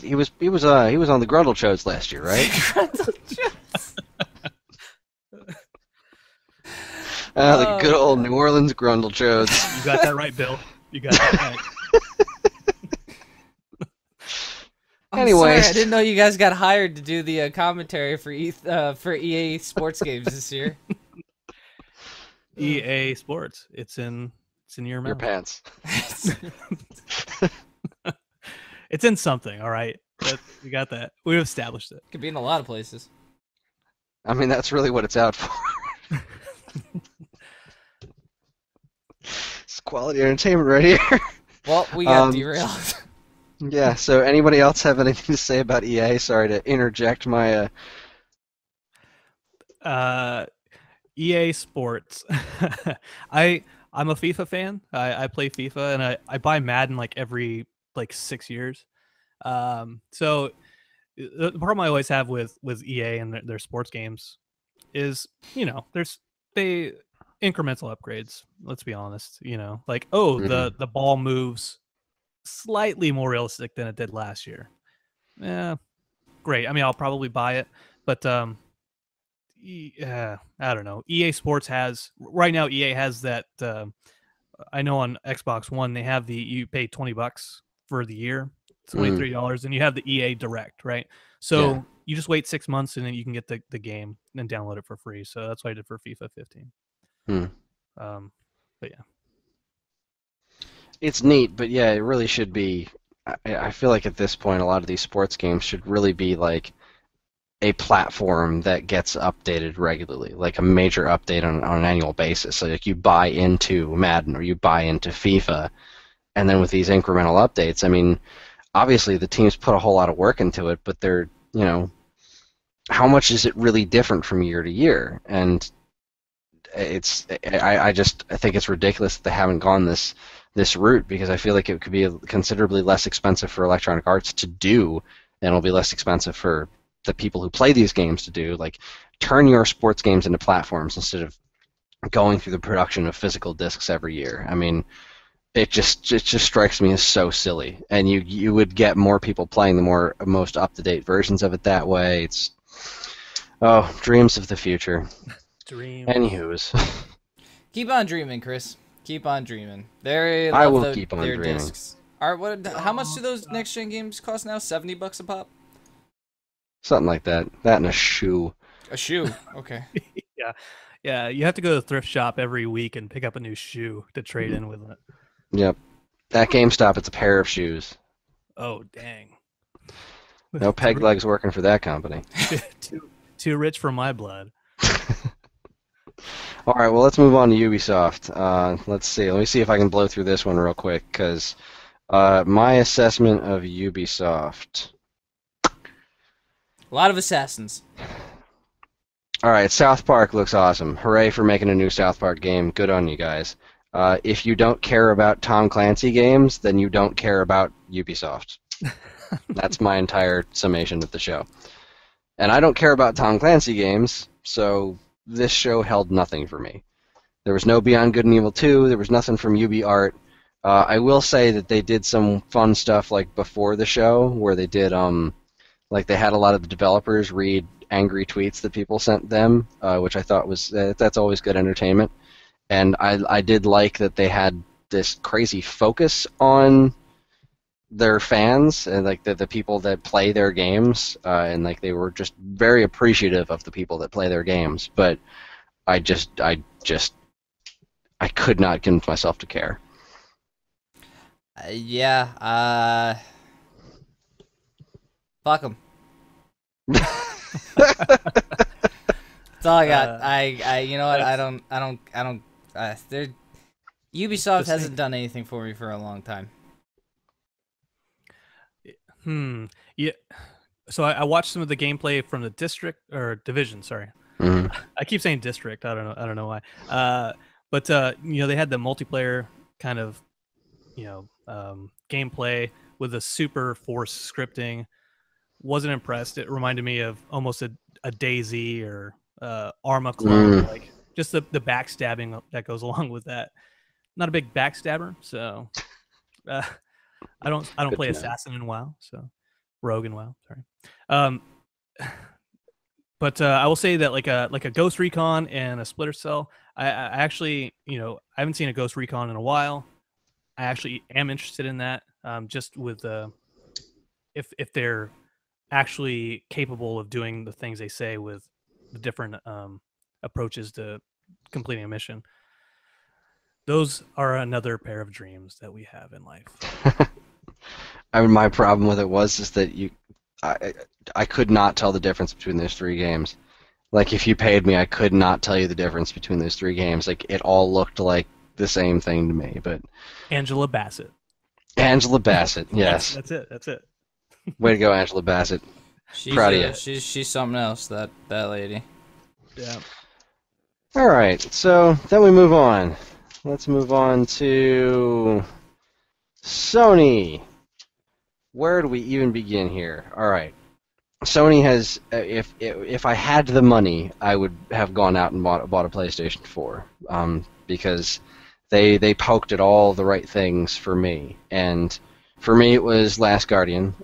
on the Grundle shows last year, right? The good old New Orleans Grundle shows. You got that right, Bill. You got that right. Anyways. Sorry, I didn't know you guys got hired to do the commentary for EA Sports games this year. EA Sports. It's in your mouth. Your pants. It's in something. All right. You got that. We've established it. Could be in a lot of places. I mean, that's really what it's out for. It's quality entertainment right here. Well, we got derailed. Yeah, so anybody else have anything to say about EA? Sorry to interject my... EA Sports. I'm a FIFA fan. I play FIFA, and I buy Madden like every 6 years. So the problem I always have with EA and their sports games is, there's incremental upgrades. Let's be honest. Like, the ball moves slightly more realistic than it did last year. Yeah, great. I mean, I'll probably buy it, but I don't know. EA Sports has right now. EA has that. I know on Xbox One they have you pay $20 for the year, $23, and you have the EA Direct, right? So you just wait 6 months and then you can get the game and download it for free. So that's what I did for FIFA 15. But yeah. It's neat, but yeah, it really should be. I feel like at this point, a lot of these sports games should really be like a platform that gets updated regularly, like a major update on an annual basis. So like you buy into Madden or you buy into FIFA, and then with these incremental updates, I mean, obviously the teams put a whole lot of work into it, but they're, how much is it really different from year to year? And I think it's ridiculous that they haven't gone this route, because I feel like it could be considerably less expensive for Electronic Arts to do, and it'll be less expensive for the people who play these games to do. Like, turn your sports games into platforms instead of going through the production of physical discs every year. I mean, it just strikes me as so silly, and you would get more people playing the most up-to-date versions of it that way. It's dreams of the future. Dreams. Anywho's. Keep on dreaming, Chris. Keep on dreaming. They I love will keep on their dreaming. discs. How much do those next gen games cost now? $70 a pop? Something like that. That and a shoe. A shoe. Okay. Yeah. You have to go to the thrift shop every week and pick up a new shoe to trade in with it. Yep. At GameStop, it's a pair of shoes. Oh, dang. No peg legs working for that company. Too rich for my blood. All right, well, let's move on to Ubisoft. Let's see. Let me see if I can blow through this one real quick, because my assessment of Ubisoft. A lot of assassins. All right, South Park looks awesome. Hooray for making a new South Park game. Good on you guys. If you don't care about Tom Clancy games, then you don't care about Ubisoft. That's my entire summation of the show. And I don't care about Tom Clancy games, so this show held nothing for me. There was no Beyond Good and Evil 2. There was nothing from UbiArt. I will say that they did some fun stuff like before the show, where they did like they had a lot of the developers read angry tweets that people sent them, which I thought was that's always good entertainment. And I did like that they had this crazy focus on their fans and like the people that play their games, and like they were just very appreciative of the people that play their games. But I could not convince myself to care. Fuck them. That's all I got. You know what? I don't. Ubisoft hasn't done anything for me for a long time. Yeah. So I watched some of the gameplay from the division. Sorry, Mm-hmm. I keep saying district. I don't know why. But they had the multiplayer kind of gameplay with a super forced scripting. Wasn't impressed. It reminded me of almost a DayZ or Arma clone, like just the backstabbing that goes along with that. Not a big backstabber, so I don't play assassin in WoW, so rogue in WoW. Sorry, but I will say that like a Ghost Recon and a Splinter Cell, I actually I haven't seen a Ghost Recon in a while. I actually am interested in that, just with if they're actually capable of doing the things they say with the different approaches to completing a mission. Those are another pair of dreams that we have in life. I mean, my problem with it was is that I could not tell the difference between those 3 games. Like, if you paid me, I could not tell you the difference between those 3 games. Like, it all looked like the same thing to me. But Angela Bassett. Angela Bassett, yes. That's it. That's it. Way to go, Angela Bassett. Proud of you. She's something else, that lady. Yeah. All right, so then we move on. Let's move on to Sony. Where do we even begin here? All right. Sony has, if I had the money, I would have gone out and bought a PlayStation 4, because they poked at all the right things for me. And for me, it was Last Guardian.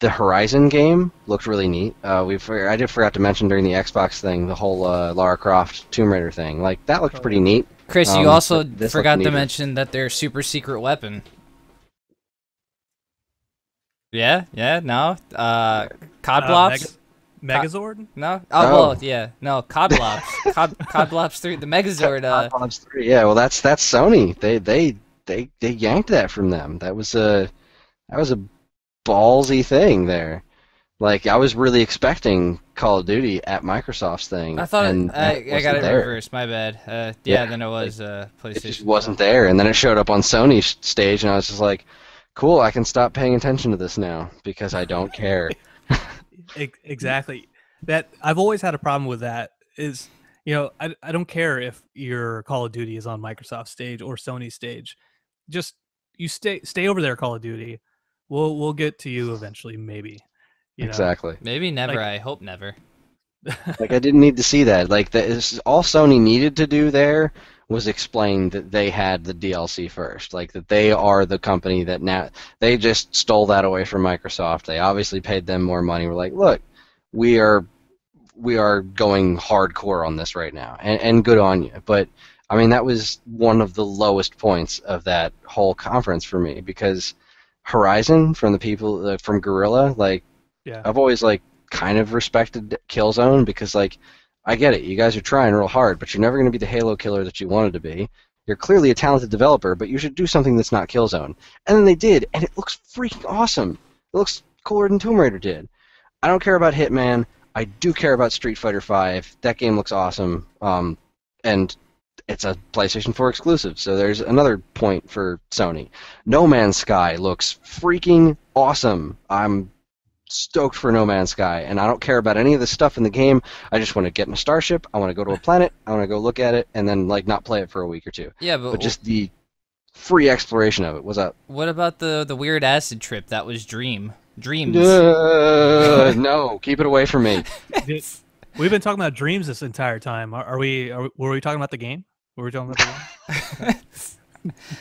The Horizon game looked really neat. I forgot to mention during the Xbox thing the whole Lara Croft Tomb Raider thing. Like, that looked pretty neat. Chris, you also forgot to mention that their super secret weapon. Yeah, no. Codblops? Megazord? No? Well, yeah. No, Codblops. Codblops 3, the Megazord. Codblops 3, yeah, well, that's Sony. They yanked that from them. That was a ballsy thing there. Like, I was really expecting Call of Duty at Microsoft's thing. I thought I got it reversed. My bad. Yeah, then it was PlayStation. It just wasn't there, and then it showed up on Sony's stage, and I was just like, cool, I can stop paying attention to this now because I don't care. Exactly. That I've always had a problem with that. Is I don't care if your Call of Duty is on Microsoft stage or Sony stage. Just you stay over there, Call of Duty. We'll get to you eventually, maybe. Exactly. Maybe never. I hope never. Like, I didn't need to see that. Like, all Sony needed to do there was explain that they had the DLC first. Like, that they are the company that now they just stole that away from Microsoft. They obviously paid them more money. We're like, look, we are going hardcore on this right now, and good on you. But I mean, that was one of the lowest points of that whole conference for me, because Horizon, from the people from Guerrilla, like, yeah. I've always like kind of respected Killzone, because like, I get it, you guys are trying real hard, but you're never going to be the Halo killer that you wanted to be. You're clearly a talented developer, but you should do something that's not Killzone. And then they did, and it looks freaking awesome. It looks cooler than Tomb Raider did. I don't care about Hitman. I do care about Street Fighter V. That game looks awesome, and it's a PlayStation 4 exclusive, so there's another point for Sony. No Man's Sky looks freaking awesome. I'm stoked for No Man's Sky, and I don't care about any of the stuff in the game. I just want to get in a starship, I want to go to a planet, I want to go look at it, and then like not play it for a week or two. Yeah, but just the free exploration of it. What's up? What about the weird acid trip that was Dreams? No, keep it away from me. We've been talking about Dreams this entire time. Were we talking about the game? Were we talking about the game?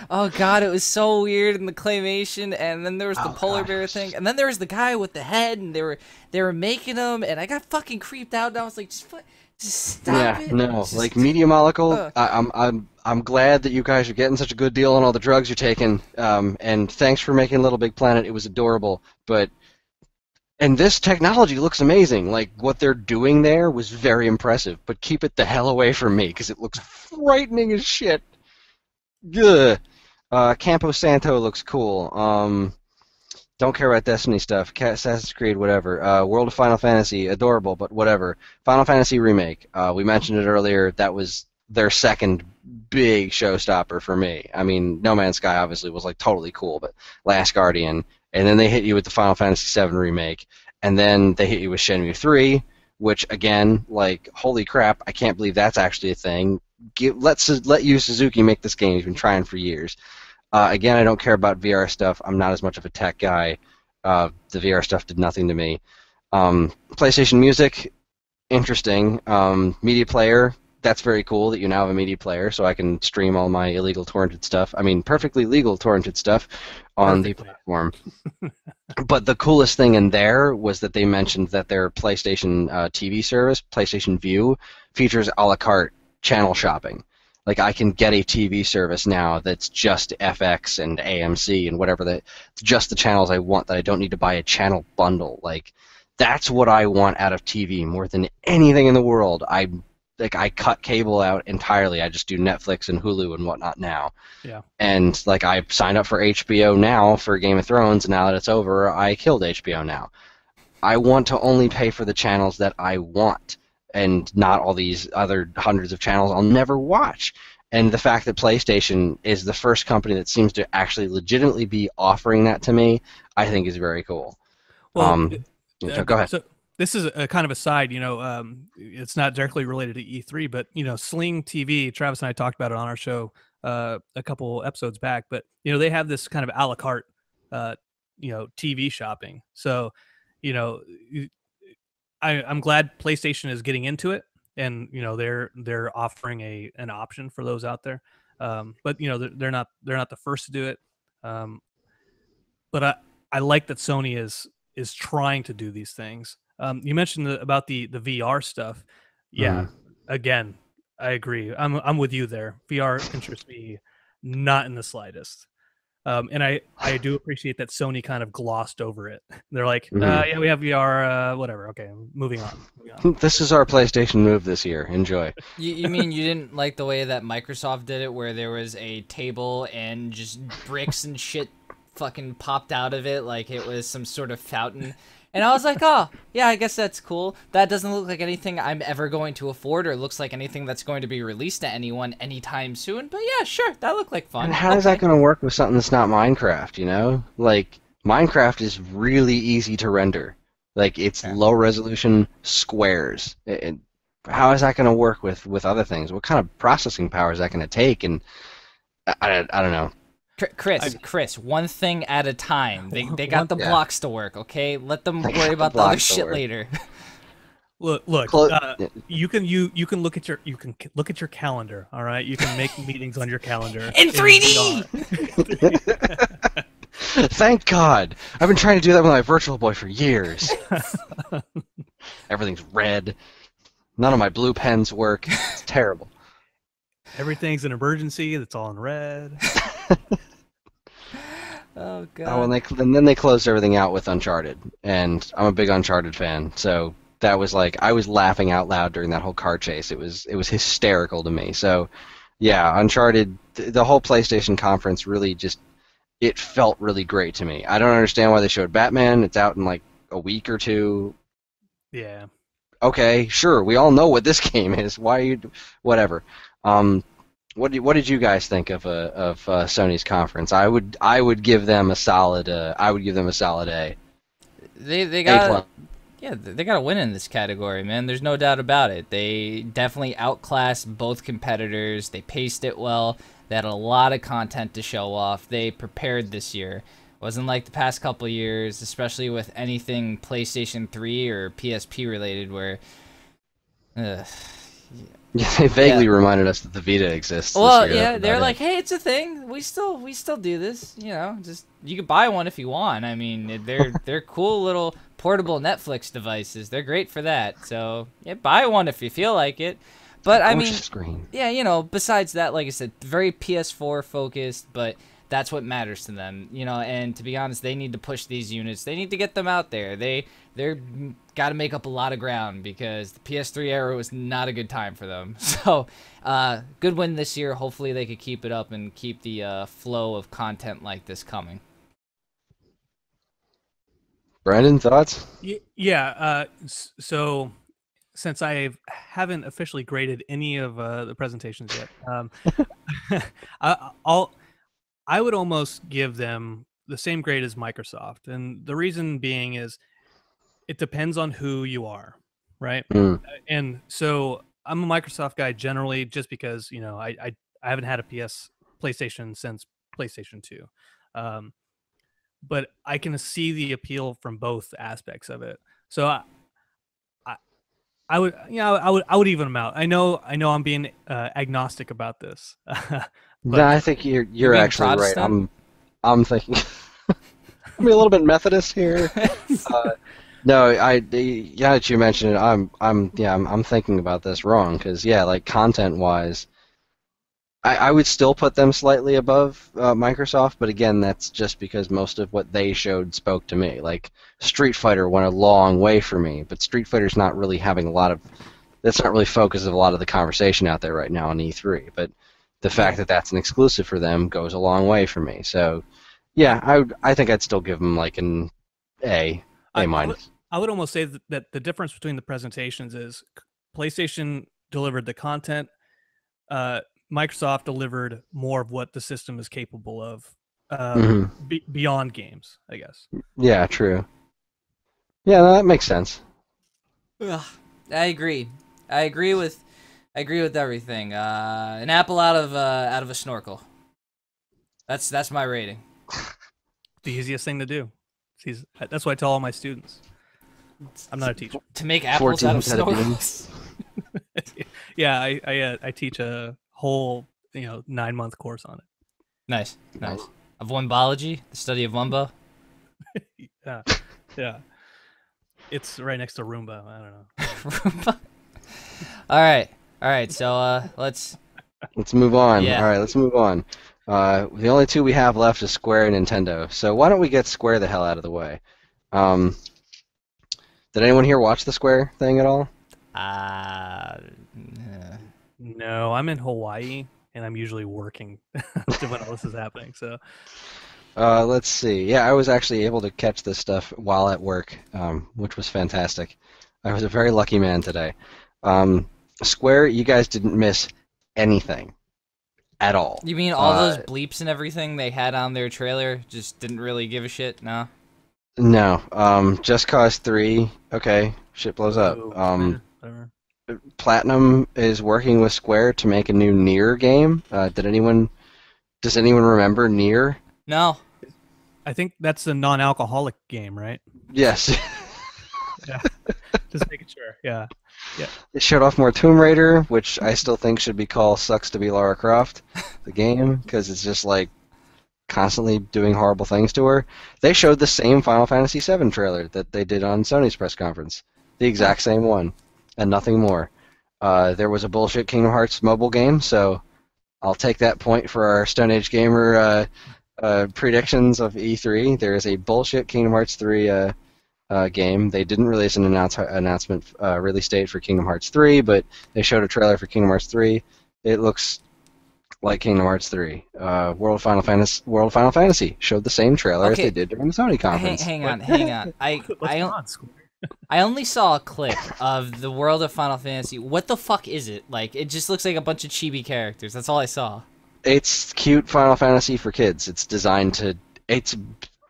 Oh god, it was so weird in the claymation, and then there was the polar bear thing, and then there was the guy with the head, and they were making him, and I got fucking creeped out, and I was like, just stop it. No, like Media Molecule. I'm glad that you guys are getting such a good deal on all the drugs you're taking, and thanks for making Little Big Planet. It was adorable, and this technology looks amazing. Like, what they're doing there was very impressive, but keep it the hell away from me, because it looks frightening as shit. Ugh. Campo Santo looks cool. Don't care about Destiny stuff. Assassin's Creed, whatever. World of Final Fantasy, adorable, but whatever. Final Fantasy Remake. We mentioned it earlier. That was their second big showstopper for me. I mean, No Man's Sky obviously was like totally cool, but Last Guardian, and then they hit you with the Final Fantasy VII Remake, and then they hit you with Shenmue 3, which again, like, holy crap, I can't believe that's actually a thing. Let Yu Suzuki make this game. He's been trying for years. Again, I don't care about VR stuff. I'm not as much of a tech guy. The VR stuff did nothing to me. PlayStation Music, interesting. Media player, that's very cool that you now have a media player, so I can stream all my illegal torrented stuff. I mean, perfectly legal torrented stuff on the Perfectly. platform. But the coolest thing in there was that they mentioned that their PlayStation TV service, PlayStation View, features a la carte channel shopping. Like I can get a TV service now that's just FX and AMC and whatever that, just the channels I want that I don't need to buy a channel bundle. Like that's what I want out of TV more than anything in the world. I cut cable out entirely. I just do Netflix and Hulu and whatnot now. Yeah. And like I signed up for HBO Now for Game of Thrones, and now that it's over, I killed HBO Now. I want to only pay for the channels that I want, and not all these other hundreds of channels I'll never watch. And the fact that PlayStation is the first company that seems to actually legitimately be offering that to me, I think is very cool. Well, Go ahead. so this is a kind of a side, it's not directly related to E3, but Sling TV. Travis and I talked about it on our show a couple episodes back, but they have this kind of a la carte, TV shopping. So, you know, I'm glad PlayStation is getting into it, and they're offering an option for those out there. But they're not the first to do it. But I like that Sony is trying to do these things. You mentioned about the VR stuff. Yeah, again, I agree. I'm with you there. VR interests me not in the slightest. And I do appreciate that Sony kind of glossed over it. They're like, yeah, we have VR, whatever. Okay, moving on. This is our PlayStation move this year. Enjoy. You mean you didn't like the way that Microsoft did it, where there was a table and just bricks and shit fucking popped out of it like it was some sort of fountain? And I was like, oh, yeah, I guess that's cool. That doesn't look like anything I'm ever going to afford, or looks like anything that's going to be released to anyone anytime soon. But yeah, sure, that looked like fun. And how is that going to work with something that's not Minecraft, you know? Like, Minecraft is really easy to render. Like, it's low resolution squares. How is that going to work with other things? What kind of processing power is that going to take? And I don't know. Chris, one thing at a time. They got the blocks to work, okay? Let them worry about the other shit later. Look. You can look at your calendar. All right, you can make meetings on your calendar in 3D. Thank God. I've been trying to do that with my Virtual Boy for years. Everything's red. None of my blue pens work. It's terrible. Everything's an emergency. That's all in red. Oh God. Oh, and then they closed everything out with Uncharted, and I'm a big Uncharted fan, so that was like I was laughing out loud during that whole car chase. It was hysterical to me. So, yeah, Uncharted, the whole PlayStation conference really just it felt really great to me. I don't understand why they showed Batman. It's out in like a week or two. Yeah. Okay, sure. We all know what this game is. Why are you whatever? What did you guys think of Sony's conference? I would give them a solid A. They got they got to win in this category, man. There's no doubt about it. They definitely outclassed both competitors. They paced it well. They had a lot of content to show off. They prepared this year. Wasn't like the past couple years, especially with anything PlayStation 3 or PSP related, where. Yeah, they vaguely reminded us that the Vita exists. Well, this year. yeah, they're like, hey, it's a thing. We still do this. Just you can buy one if you want. I mean, they're cool little portable Netflix devices. They're great for that. So yeah, buy one if you feel like it. But I mean, yeah, besides that, like I said, very PS4 focused, but that's what matters to them, and to be honest, they need to push these units. They need to get them out there. They're got to make up a lot of ground because the PS3 era was not a good time for them. So, good win this year. Hopefully they could keep it up and keep the flow of content like this coming. Brandon, thoughts? Yeah. So, since I haven't officially graded any of the presentations yet, I would almost give them the same grade as Microsoft, and the reason being is it depends on who you are, right? And so I'm a Microsoft guy generally, just because I haven't had a PlayStation since PlayStation 2. But I can see the appeal from both aspects of it. So I would, I would even them out. I know I'm being agnostic about this, No, but I think you're being actually right. Protestant? I'm thinking I'm a little bit Methodist here. No, yeah, that you mentioned it, I'm thinking about this wrong because yeah, like content wise, I would still put them slightly above Microsoft, but again, that's just because most of what they showed spoke to me. Like Street Fighter went a long way for me, but Street Fighter's not really having a lot of. That's not really focus of a lot of the conversation out there right now on E3. But the fact that that's an exclusive for them goes a long way for me. So yeah, I think I'd still give them like an A minus. I would almost say that the difference between the presentations is PlayStation delivered the content. Microsoft delivered more of what the system is capable of beyond games, I guess. Yeah, true. Yeah, no, that makes sense. Ugh, I agree. I agree with everything. An apple out of a snorkel. That's my rating. The easiest thing to do. That's what I tell all my students. I'm not a teacher. To make apples out of snorkels. Yeah, I teach a whole 9-month course on it. Nice. Of Wombology, the study of Wumbo. Yeah. It's right next to Roomba. I don't know. Roomba. All right. So let's move on. Yeah. All right, let's move on. The only two we have left is Square and Nintendo. So why don't we get Square the hell out of the way? Did anyone here watch the Square thing at all? No, I'm in Hawaii, and I'm usually working when all this is happening. So, let's see. Yeah, I was actually able to catch this stuff while at work, which was fantastic. I was a very lucky man today. Square, you guys didn't miss anything at all. You mean all those bleeps and everything they had on their trailer just didn't really give a shit? No. No. Just Cause 3. Okay, shit blows up. Whatever. Platinum is working with Square to make a new Nier game. Does anyone remember Nier? No. I think that's a non-alcoholic game, right? Yes. Yeah. Just making sure. Yeah. It showed off more Tomb Raider, which I still think should be called Sucks to be Lara Croft, the game, because it's just like constantly doing horrible things to her. They showed the same Final Fantasy VII trailer that they did on Sony's press conference. The exact same one, and nothing more. There was a bullshit Kingdom Hearts mobile game, so I'll take that point for our Stone Age Gamer predictions of E3. There is a bullshit Kingdom Hearts 3 game. They didn't release an announcement release date for Kingdom Hearts 3, but they showed a trailer for Kingdom Hearts 3. It looks like Kingdom Hearts 3. World Final Fantasy showed the same trailer as they did during the Sony conference. Hang on. I only saw a clip of the world of Final Fantasy. What the fuck is it? Like, it just looks like a bunch of chibi characters. That's all I saw. It's cute Final Fantasy for kids. It's designed to...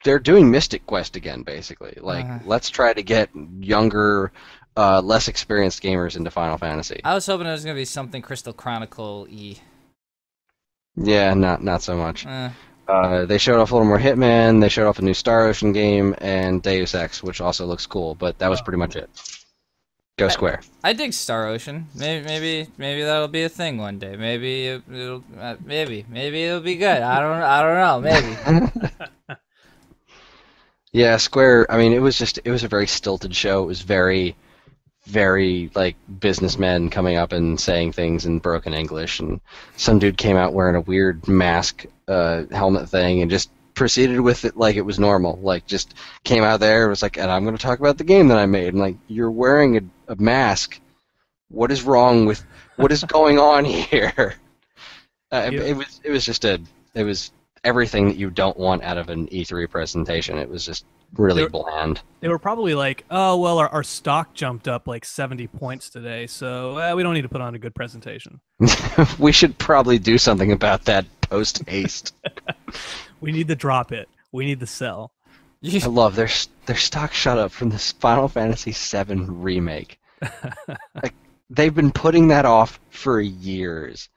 They're doing Mystic Quest again, basically. Like, let's try to get younger, less experienced gamers into Final Fantasy. I was hoping it was going to be something Crystal Chronicle-y. Yeah, not so much. They showed off a little more Hitman, they showed off a new Star Ocean game, and Deus Ex, which also looks cool, but that was pretty much it. Go Square. I dig Star Ocean. Maybe that'll be a thing one day. Maybe it'll be good. I don't know. Maybe. Yeah, Square. I mean, it was a very stilted show. It was very, very like businessmen coming up and saying things in broken English, and some dude came out wearing a weird mask, helmet thing, and just proceeded with it like it was normal. Like, just came out there and was like, and I'm going to talk about the game that I made. And like, you're wearing a mask. What is wrong with? What is going on here? It was everything that you don't want out of an E3 presentation. It was just really bland. They were probably like, oh, well, our stock jumped up like 70 points today, so we don't need to put on a good presentation. We should probably do something about that post-haste. We need to drop it. We need to sell. I love their stock shot up from this Final Fantasy VII remake. Like, they've been putting that off for years.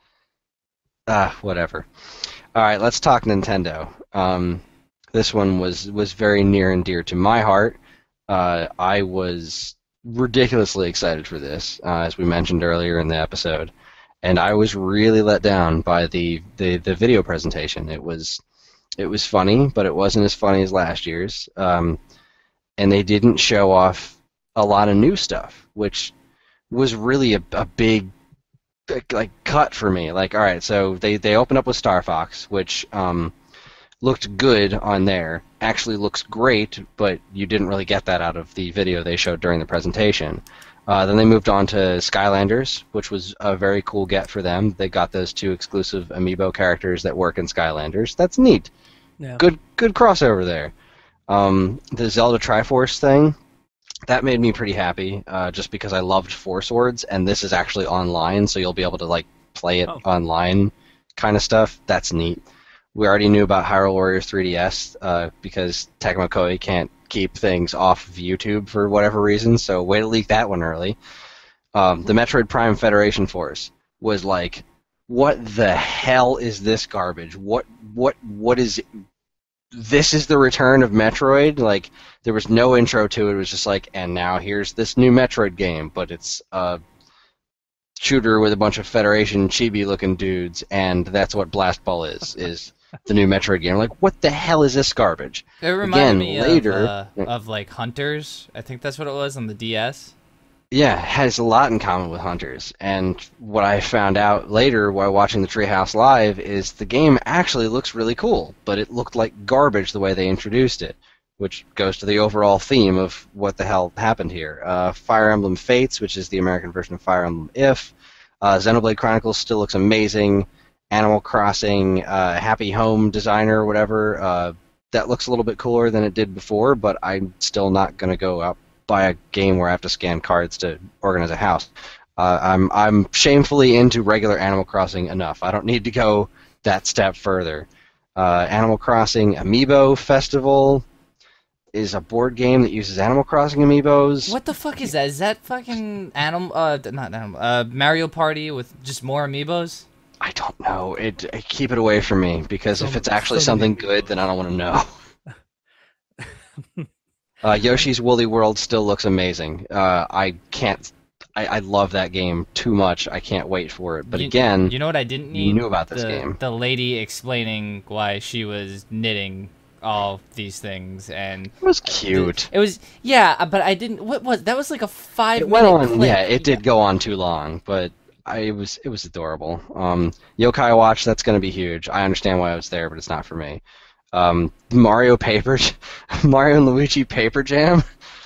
Whatever. All right, let's talk Nintendo. This one was very near and dear to my heart. I was ridiculously excited for this, as we mentioned earlier in the episode, and I was really let down by the video presentation. It was funny, but it wasn't as funny as last year's, and they didn't show off a lot of new stuff, which was really a big like cut for me. Like, all right, so they opened up with Star Fox, which looked good on there. Actually looks great, but you didn't really get that out of the video they showed during the presentation. Then they moved on to Skylanders, which was a very cool get for them. They got those two exclusive amiibo characters that work in Skylanders. That's neat. Yeah. Good crossover there. The Zelda Triforce thing, that made me pretty happy, just because I loved Four Swords, and this is actually online, so you'll be able to like play it online kind of stuff. That's neat. We already knew about Hyrule Warriors 3DS, because Tecmo Koei can't keep things off of YouTube for whatever reason, so way to leak that one early. The Metroid Prime Federation Force was like, what the hell is this garbage? What is... This is the return of Metroid? Like, there was no intro to it. It was just like, and now here's this new Metroid game, but it's a shooter with a bunch of Federation chibi-looking dudes, and that's what Blast Ball is the new Metroid game. Like, what the hell is this garbage? It reminded me later, of like Hunters. I think that's what it was on the DS. Yeah, it has a lot in common with Hunters. And what I found out later while watching the Treehouse Live is the game actually looks really cool, but it looked like garbage the way they introduced it, which goes to the overall theme of what the hell happened here. Fire Emblem Fates, which is the American version of Fire Emblem If. Xenoblade Chronicles still looks amazing. Animal Crossing, Happy Home Designer, whatever, that looks a little bit cooler than it did before, but I'm still not going to go out buy a game where I have to scan cards to organize a house. I'm shamefully into regular Animal Crossing enough. I don't need to go that step further. Animal Crossing Amiibo Festival is a board game that uses Animal Crossing amiibos. What the fuck is that? Is that fucking Mario Party with just more amiibos? I don't know. Keep it away from me, because if it's actually something good, then I don't want to know. Yoshi's Woolly World still looks amazing. I love that game too much. I can't wait for it. But again, you know what I didn't need? You knew about this game. The lady explaining why she was knitting all these things, and it was cute. It was, yeah, but I didn't. What was that? Was like a 5 minute. It went on. clip. Yeah, it did go on too long, but it was adorable. Yokai Watch, that's going to be huge. I understand why I was there, but it's not for me. Mario and Luigi Paper Jam.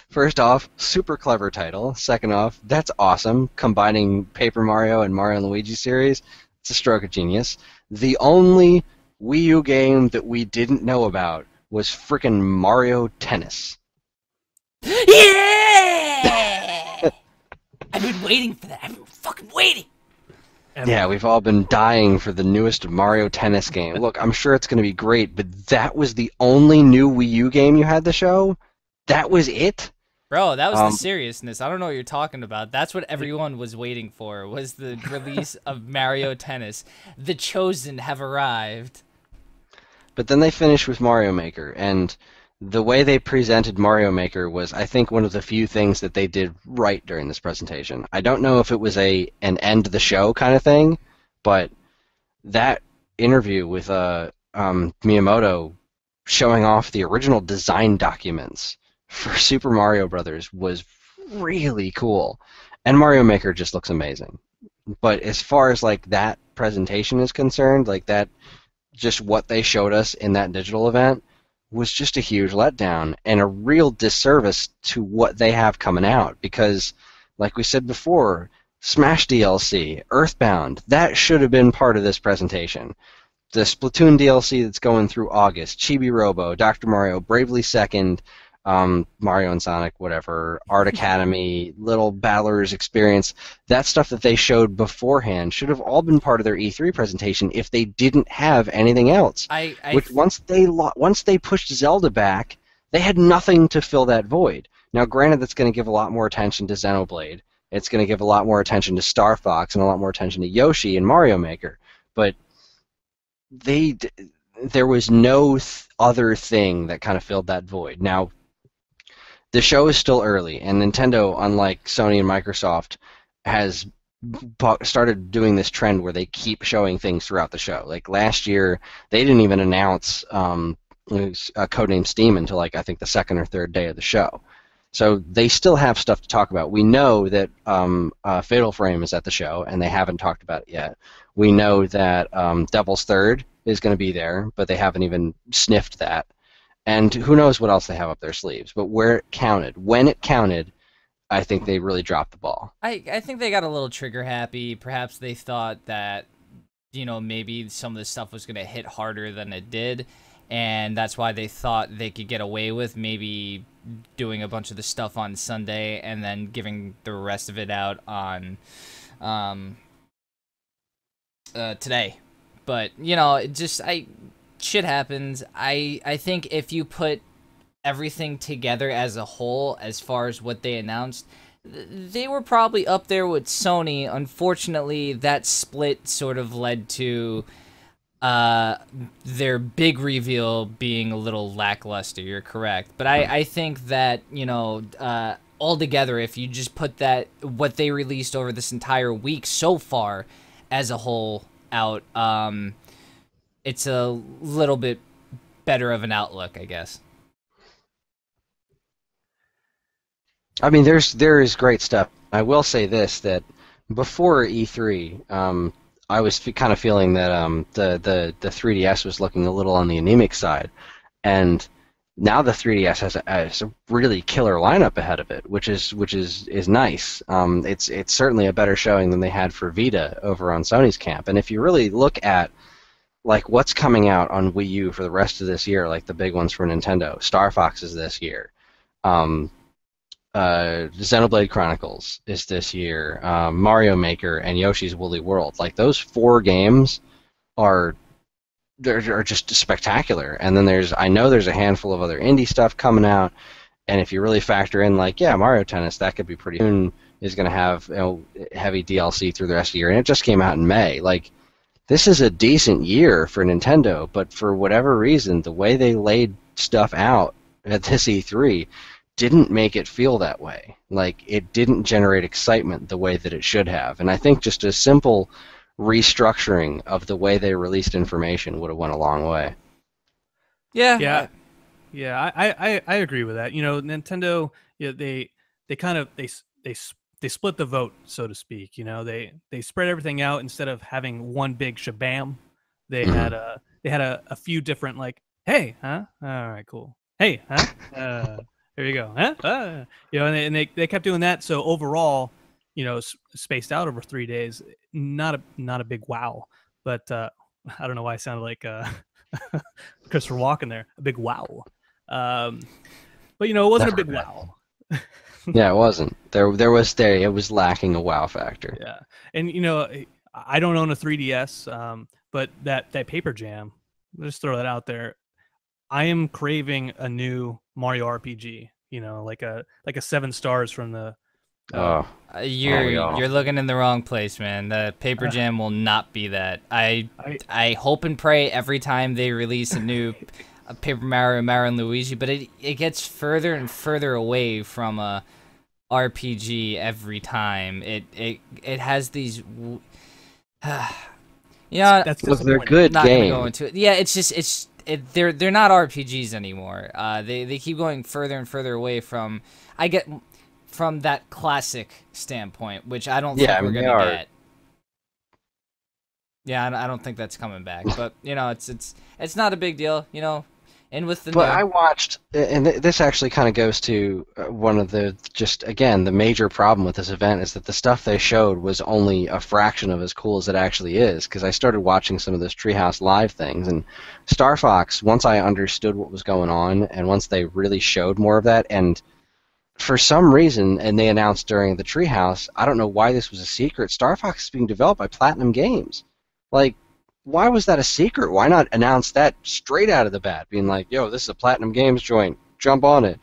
First off, super clever title. Second off, that's awesome. Combining Paper Mario and Mario and Luigi series, it's a stroke of genius. The only Wii U game that we didn't know about was frickin' Mario Tennis. Yeah! I've been waiting for that. I've been fucking waiting. Yeah, we've all been dying for the newest Mario Tennis game. Look, I'm sure it's going to be great, but that was the only new Wii U game you had to show? That was it? Bro, that was the seriousness. I don't know what you're talking about. That's what everyone was waiting for, was the release of Mario Tennis. The chosen have arrived. But then they finished with Mario Maker, and the way they presented Mario Maker was, I think, one of the few things that they did right during this presentation. I don't know if it was an end to the show kind of thing, but that interview with Miyamoto showing off the original design documents for Super Mario Brothers was really cool. And Mario Maker just looks amazing. But as far as like that presentation is concerned, like that, just what they showed us in that digital event was just a huge letdown and a real disservice to what they have coming out, because like we said before, Smash DLC, Earthbound, that should have been part of this presentation. The Splatoon DLC that's going through August, Chibi Robo, Dr. Mario, Bravely Second, Mario and Sonic, whatever, Art Academy, Little Battlers Experience, that stuff that they showed beforehand should have all been part of their E3 presentation if they didn't have anything else. Once they pushed Zelda back, they had nothing to fill that void. Now, granted, that's going to give a lot more attention to Xenoblade. It's going to give a lot more attention to Star Fox and a lot more attention to Yoshi and Mario Maker. But there was no other thing that kind of filled that void. Now, the show is still early, and Nintendo, unlike Sony and Microsoft, has started doing this trend where they keep showing things throughout the show. Like last year, they didn't even announce Codename Steam until like I think the second or third day of the show. So they still have stuff to talk about. We know that Fatal Frame is at the show, and they haven't talked about it yet. We know that Devil's Third is going to be there, but they haven't even sniffed that. And who knows what else they have up their sleeves. But where it counted, when it counted, I think they really dropped the ball. I think they got a little trigger happy. Perhaps they thought that, maybe some of this stuff was going to hit harder than it did. And that's why they thought they could get away with maybe doing a bunch of the stuff on Sunday and then giving the rest of it out on today. But, shit happens. I think if you put everything together as a whole, as far as what they announced, they were probably up there with Sony. Unfortunately, that split sort of led to their big reveal being a little lackluster. You're correct. But I think that, altogether, if you just put what they released over this entire week so far as a whole out, it's a little bit better of an outlook, I guess. I mean, there is great stuff. I will say this, that before E3, I was kind of feeling that the 3DS was looking a little on the anemic side, and now the 3DS has a really killer lineup ahead of it, which is nice. It's certainly a better showing than they had for Vita over on Sony's camp. And if you really look at like what's coming out on Wii U for the rest of this year, like the big ones for Nintendo, Star Fox is this year. Xenoblade Chronicles is this year, Mario Maker, and Yoshi's Woolly World. Like those 4 games are just spectacular. And then I know there's a handful of other indie stuff coming out. And if you really factor in, like, yeah, Mario Tennis, that could be pretty soon, is going to have heavy DLC through the rest of the year, and it just came out in May. Like, this is a decent year for Nintendo, but for whatever reason, the way they laid stuff out at this E3 didn't make it feel that way. Like, it didn't generate excitement the way that it should have. And I think just a simple restructuring of the way they released information would have went a long way. Yeah. I agree with that. Nintendo, they kind of they split the vote, so to speak. They spread everything out instead of having one big shabam. They had a few different, like, hey, huh? All right, cool. Hey, huh? There you go. Huh? And they kept doing that. So overall, spaced out over 3 days, not a big wow. But I don't know why I sounded like Christopher Walken there. A big wow. But it wasn't a big wow. Yeah, it wasn't. It was lacking a wow factor. Yeah, and I don't own a 3DS, but that Paper Jam, just throw that out there. I am craving a new Mario RPG. Like a 7 stars from the. You're looking in the wrong place, man. The Paper Jam will not be that. I hope and pray every time they release a new Paper Mario and Luigi, but it gets further and further away from a RPG every time. It has these. That's they're good not games. Gonna go into it. Yeah, it's just they're not RPGs anymore. They keep going further and further away from. I get from that classic standpoint, which I don't think we're gonna get. Yeah, I don't think that's coming back. But it's not a big deal. And with the. But I watched, and this actually kind of goes to one of the the major problem with this event is that the stuff they showed was only a fraction of as cool as it actually is. Because I started watching some of this Treehouse Live things, and Star Fox. Once I understood what was going on, and once they really showed more of that, and for some reason, and they announced during the Treehouse, I don't know why this was a secret. Star Fox is being developed by Platinum Games. Like, why was that a secret? Why not announce that straight out of the bat, being like, yo, this is a Platinum Games joint, jump on it.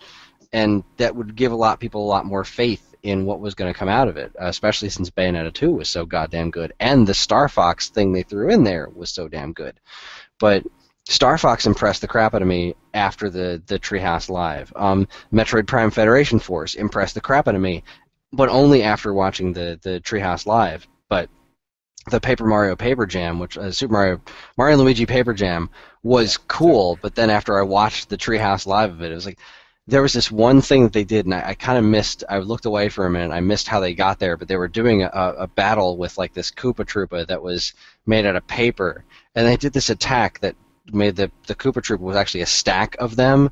and that would give a lot of people a lot more faith in what was going to come out of it, especially since Bayonetta 2 was so goddamn good, and the Star Fox thing they threw in there was so damn good. But Star Fox impressed the crap out of me after the Treehouse Live. Metroid Prime Federation Force impressed the crap out of me, but only after watching the Treehouse Live. But the Paper Mario Paper Jam, which Mario and Luigi Paper Jam, was cool. But then after I watched the Treehouse Live of it, it was like there was this one thing that they did, and I kind of missed. I looked away for a minute. I missed how they got there, but they were doing a battle with like this Koopa Troopa that was made out of paper, and they did this attack that made the Koopa Troopa was actually a stack of them,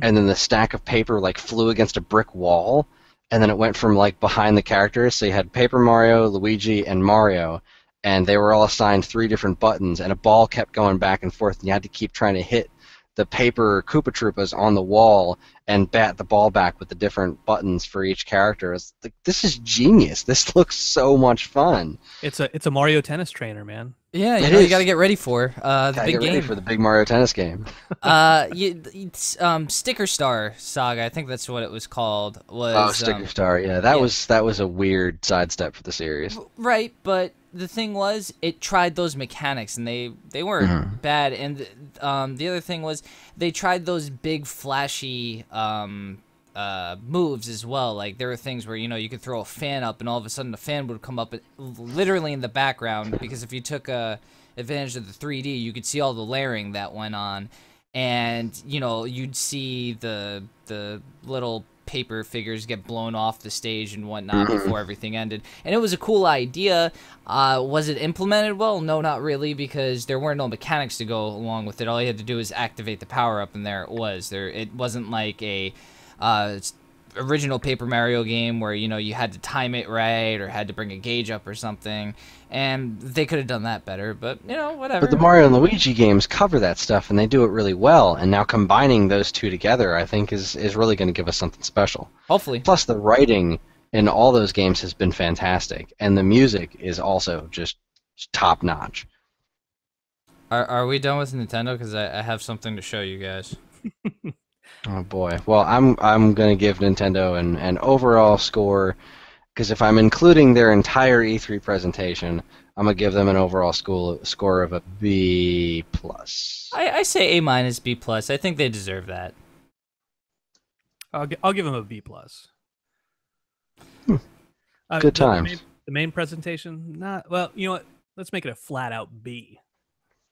and then the stack of paper like flew against a brick wall, and then it went from like behind the characters. So you had Paper Mario, Luigi, and Mario, and they were all assigned 3 different buttons, and a ball kept going back and forth, and you had to keep trying to hit the paper Koopa Troopas on the wall and bat the ball back with the different buttons for each character. It's like, this is genius. This looks so much fun. It's a Mario tennis trainer, man. Yeah, you got to get ready for the big game. Ready for the big Mario Tennis game. Sticker Star Saga, I think that's what it was called. Sticker Star, yeah. That was a weird sidestep for the series. Right, but the thing was, it tried those mechanics, and they weren't bad. And the other thing was, they tried those big, flashy moves as well. Like, there were things where, you could throw a fan up, and all of a sudden the fan would come up literally in the background, because if you took advantage of the 3D, you could see all the layering that went on. And, you'd see the little paper figures get blown off the stage and whatnot before everything ended. And it was a cool idea. Was it implemented well? No, not really, because there weren't no mechanics to go along with it. All you had to do was activate the power-up, and there it was. It wasn't like a original Paper Mario game where, you had to time it right or had to bring a gauge up or something. And they could have done that better, but, whatever. But the Mario and Luigi games cover that stuff, and they do it really well. And now combining those two together, I think, is really going to give us something special. Hopefully. Plus, the writing in all those games has been fantastic, and the music is also just top-notch. Are we done with Nintendo? Because I have something to show you guys. Oh boy. Well, I'm going to give Nintendo an overall score, because if I'm including their entire E3 presentation, I'm going to give them an overall score of a B+. I say A-, B+. I think they deserve that. I'll give them a B+. Good times. The main presentation, not well. You know what? Let's make it a flat out B.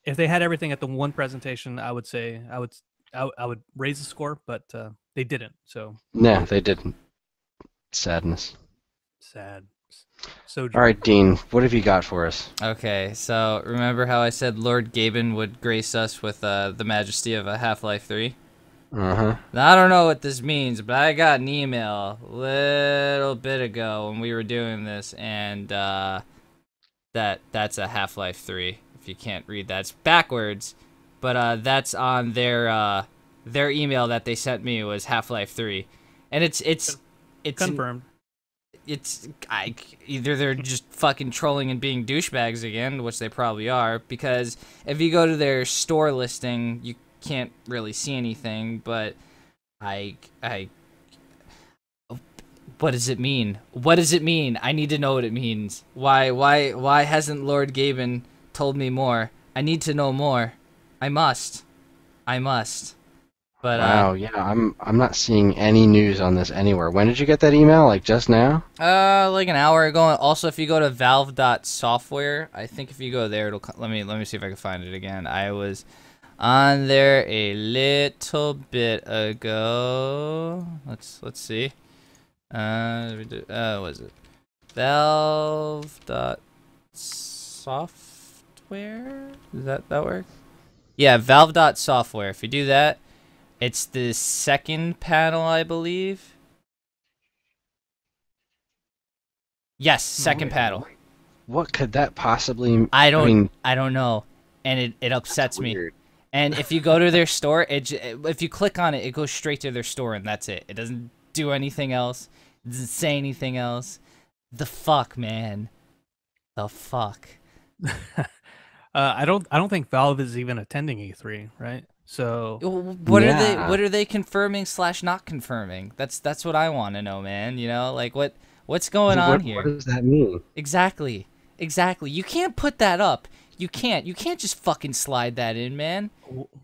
If they had everything at the one presentation, I would say I would raise the score, but they didn't. So no, they didn't. Sadness. Sad. So all right, Dean, what have you got for us? Okay, so remember how I said Lord Gaben would grace us with the majesty of a Half-Life 3? Uh-huh. Now, I don't know what this means, but I got an email a little bit ago when we were doing this, and that's a Half-Life 3. If you can't read that, it's backwards, but that's on their email that they sent me was Half-Life 3, and it's confirmed. Either they're just fucking trolling and being douchebags again, which they probably are, because if you go to their store listing, you can't really see anything, but what does it mean? What does it mean? I need to know what it means. Why hasn't Lord Gaben told me more? I need to know more. I must. But wow, yeah, I'm not seeing any news on this anywhere. When did you get that email? Like just now? Like an hour ago. Also, if you go to valve.software, I think if you go there, it'll let me see if I can find it again. I was on there a little bit ago. Let's see. What is it? Valve.software? Does that work? Yeah, valve.software. If you do that, it's the second panel, I believe. Yes, second panel. What could that possibly? I don't know, and it upsets me. And if you go to their store, if you click on it, it goes straight to their store, and that's it. It doesn't do anything else. It doesn't say anything else. The fuck, man. The fuck. I don't think Valve is even attending E3, right? So What are they? Yeah. What are they confirming / not confirming? That's what I want to know, man. You know, like what's going on What here? does that mean? Exactly. Exactly. You can't put that up. You can't. You can't just fucking slide that in, man.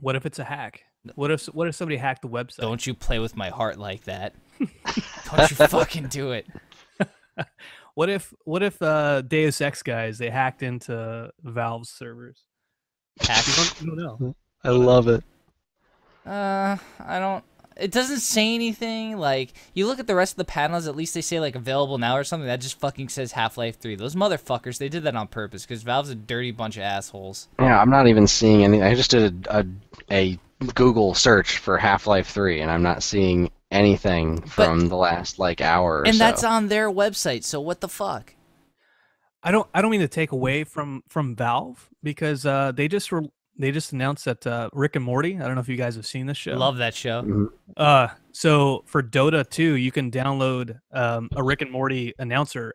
what if it's a hack? What if somebody hacked the website? Don't you play with my heart like that. Don't you fucking do it. What if Deus Ex guys, they hacked into Valve's servers? You don't know. I love it. I don't. It doesn't say anything. Like, you look at the rest of the panels, at least they say, like, available now or something. That just fucking says Half-Life 3. Those motherfuckers, they did that on purpose, because Valve's a dirty bunch of assholes. Yeah, I'm not even seeing any. I just did a Google search for Half-Life 3, and I'm not seeing anything from the last like hour or And so. that's on their website, so what the fuck? I don't mean to take away from Valve, because they just announced that Rick and Morty. I don't know if you guys have seen this show. Love that show. Mhm. So for Dota 2, you can download a Rick and Morty announcer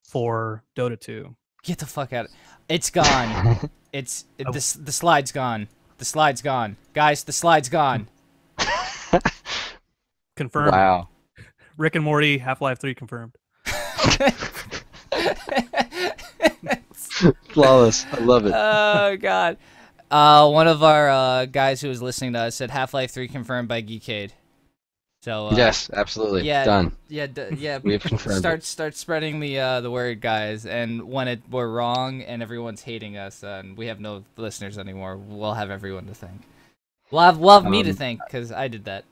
for Dota 2. Get the fuck out. It's gone. The slide's gone. The slide's gone. Guys, the slide's gone. Confirmed. Wow. Rick and Morty Half-Life 3 confirmed. Flawless. I love it. Oh, God. One of our guys who was listening to us said Half-Life 3 confirmed by Geekade. So Yes, absolutely. yeah, Done. yeah. We have confirmed it. Start spreading the word, guys. And when we're wrong and everyone's hating us, and we have no listeners anymore, we'll have everyone to thank. We'll have me to thank, because I did that.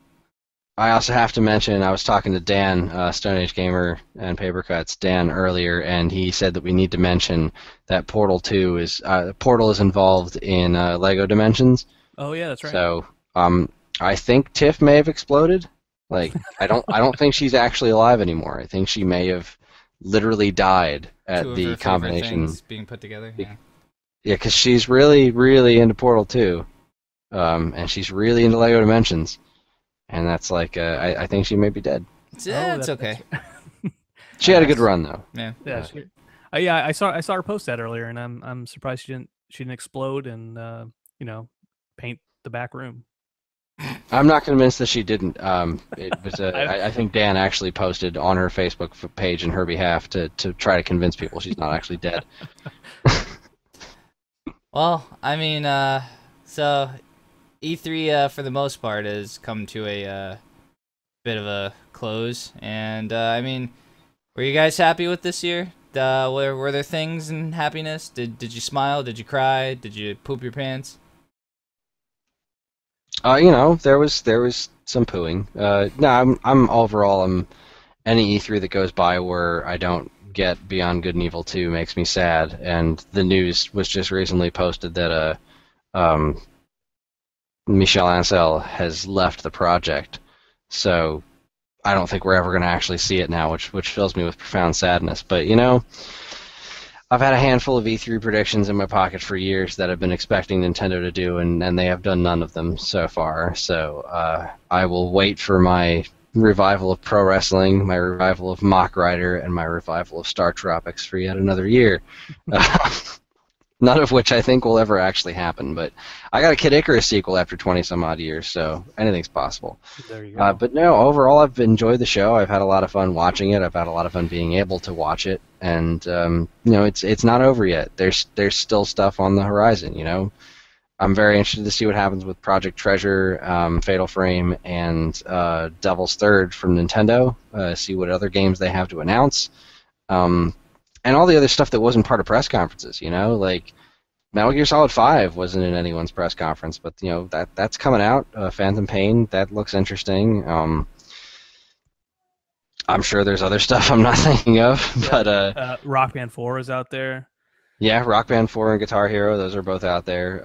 I also have to mention, I was talking to Dan, Stone Age Gamer and Papercuts, Dan earlier, and he said that we need to mention that Portal 2 is Portal is involved in Lego Dimensions. Oh yeah, that's right. So I think Tiff may have exploded. Like I don't think she's actually alive anymore. I think she may have literally died at Two of the her favorite combination. things being put together. Yeah. Yeah, because she's really, really into Portal 2, and she's really into Lego Dimensions. And that's like, I think she may be dead. It's okay. She had a good run though. Yeah. Yeah, yeah. I saw her post that earlier, and I'm surprised she didn't explode and paint the back room. I'm not convinced that she didn't. It was I think Dan actually posted on her Facebook page in her behalf to try to convince people she's not actually dead. Well, I mean, so E3 for the most part has come to a bit of a close, and I mean, were you guys happy with this year? Were there things in happiness? Did you smile? Did you cry? Did you poop your pants? There was some pooing. No, I'm overall any E3 that goes by where I don't get Beyond Good and Evil 2 makes me sad, and the news was just recently posted that Michel Ancel has left the project, so I don't think we're ever going to actually see it now, which fills me with profound sadness. But I've had a handful of E3 predictions in my pocket for years that I've been expecting Nintendo to do, and they have done none of them so far. So I will wait for my revival of pro wrestling, my revival of Mach Rider, and my revival of Star Tropics for yet another year. None of which I think will ever actually happen, but I got a Kid Icarus sequel after 20-some-odd years, so anything's possible. There you go. But no, overall I've enjoyed the show. I've had a lot of fun watching it. I've had a lot of fun being able to watch it, and it's not over yet. There's still stuff on the horizon. I'm very interested to see what happens with Project Treasure, Fatal Frame, and Devil's Third from Nintendo. See what other games they have to announce. And all the other stuff that wasn't part of press conferences, like Metal Gear Solid 5 wasn't in anyone's press conference, but that's coming out. Phantom Pain, that looks interesting. I'm sure there's other stuff I'm not thinking of, but Rock Band 4 is out there. Yeah, Rock Band 4 and Guitar Hero, those are both out there.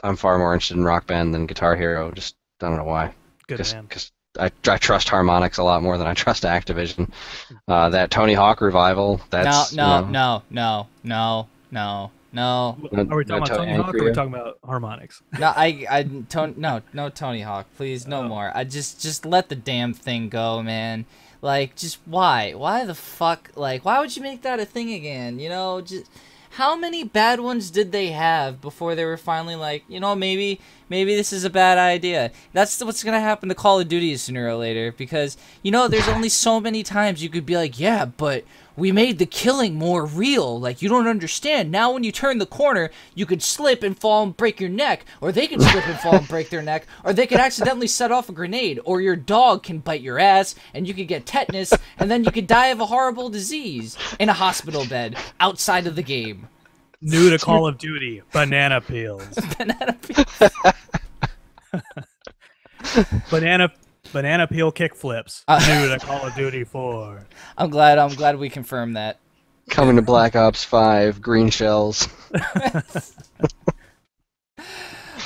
I'm far more interested in Rock Band than Guitar Hero. Just I don't know why. Good man. Because I trust Harmonix a lot more than I trust Activision. That Tony Hawk revival. That's No. Are we talking about Tony Hawk or are we talking about Harmonix? No, Tony Hawk, please, no more. I just let the damn thing go, man. Like, just why? Why the fuck? Like, why would you make that a thing again? How many bad ones did they have before they were finally like, maybe this is a bad idea? That's what's gonna happen to Call of Duty sooner or later, because there's only so many times you could be like, yeah, but we made the killing more real. Like, you don't understand. Now when you turn the corner, you could slip and fall and break your neck, or they could slip and fall and break their neck, or they could accidentally set off a grenade, or your dog can bite your ass, and you could get tetanus, and then you could die of a horrible disease in a hospital bed outside of the game. New to Call of Duty, banana peels. Banana peels. Banana peel kickflips. New to Call of Duty 4. I'm glad we confirmed that. Coming to Black Ops 5, green shells.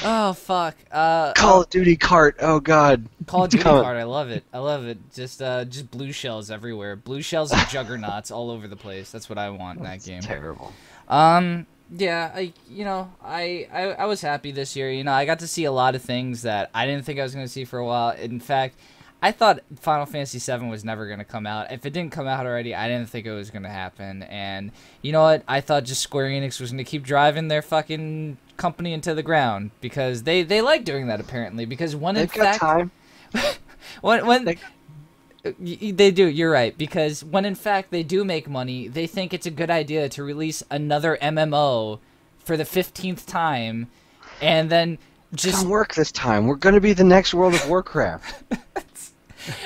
Oh fuck. Call of Duty cart. Oh god. Call of Duty cart. I love it. Just blue shells everywhere. Blue shells and juggernauts all over the place. That's what I want in that game. Terrible. Yeah, I was happy this year. I got to see a lot of things that I didn't think I was going to see for a while. In fact, I thought Final Fantasy VII was never going to come out. If it didn't come out already, I didn't think it was going to happen. And you know what? I thought just Square Enix was going to keep driving their fucking company into the ground, because they like doing that, apparently. Because They've got time. when they do, you're right, because when in fact they do make money, they think it's a good idea to release another MMO for the 15th time, and then It's gonna work this time. We're gonna be the next World of Warcraft.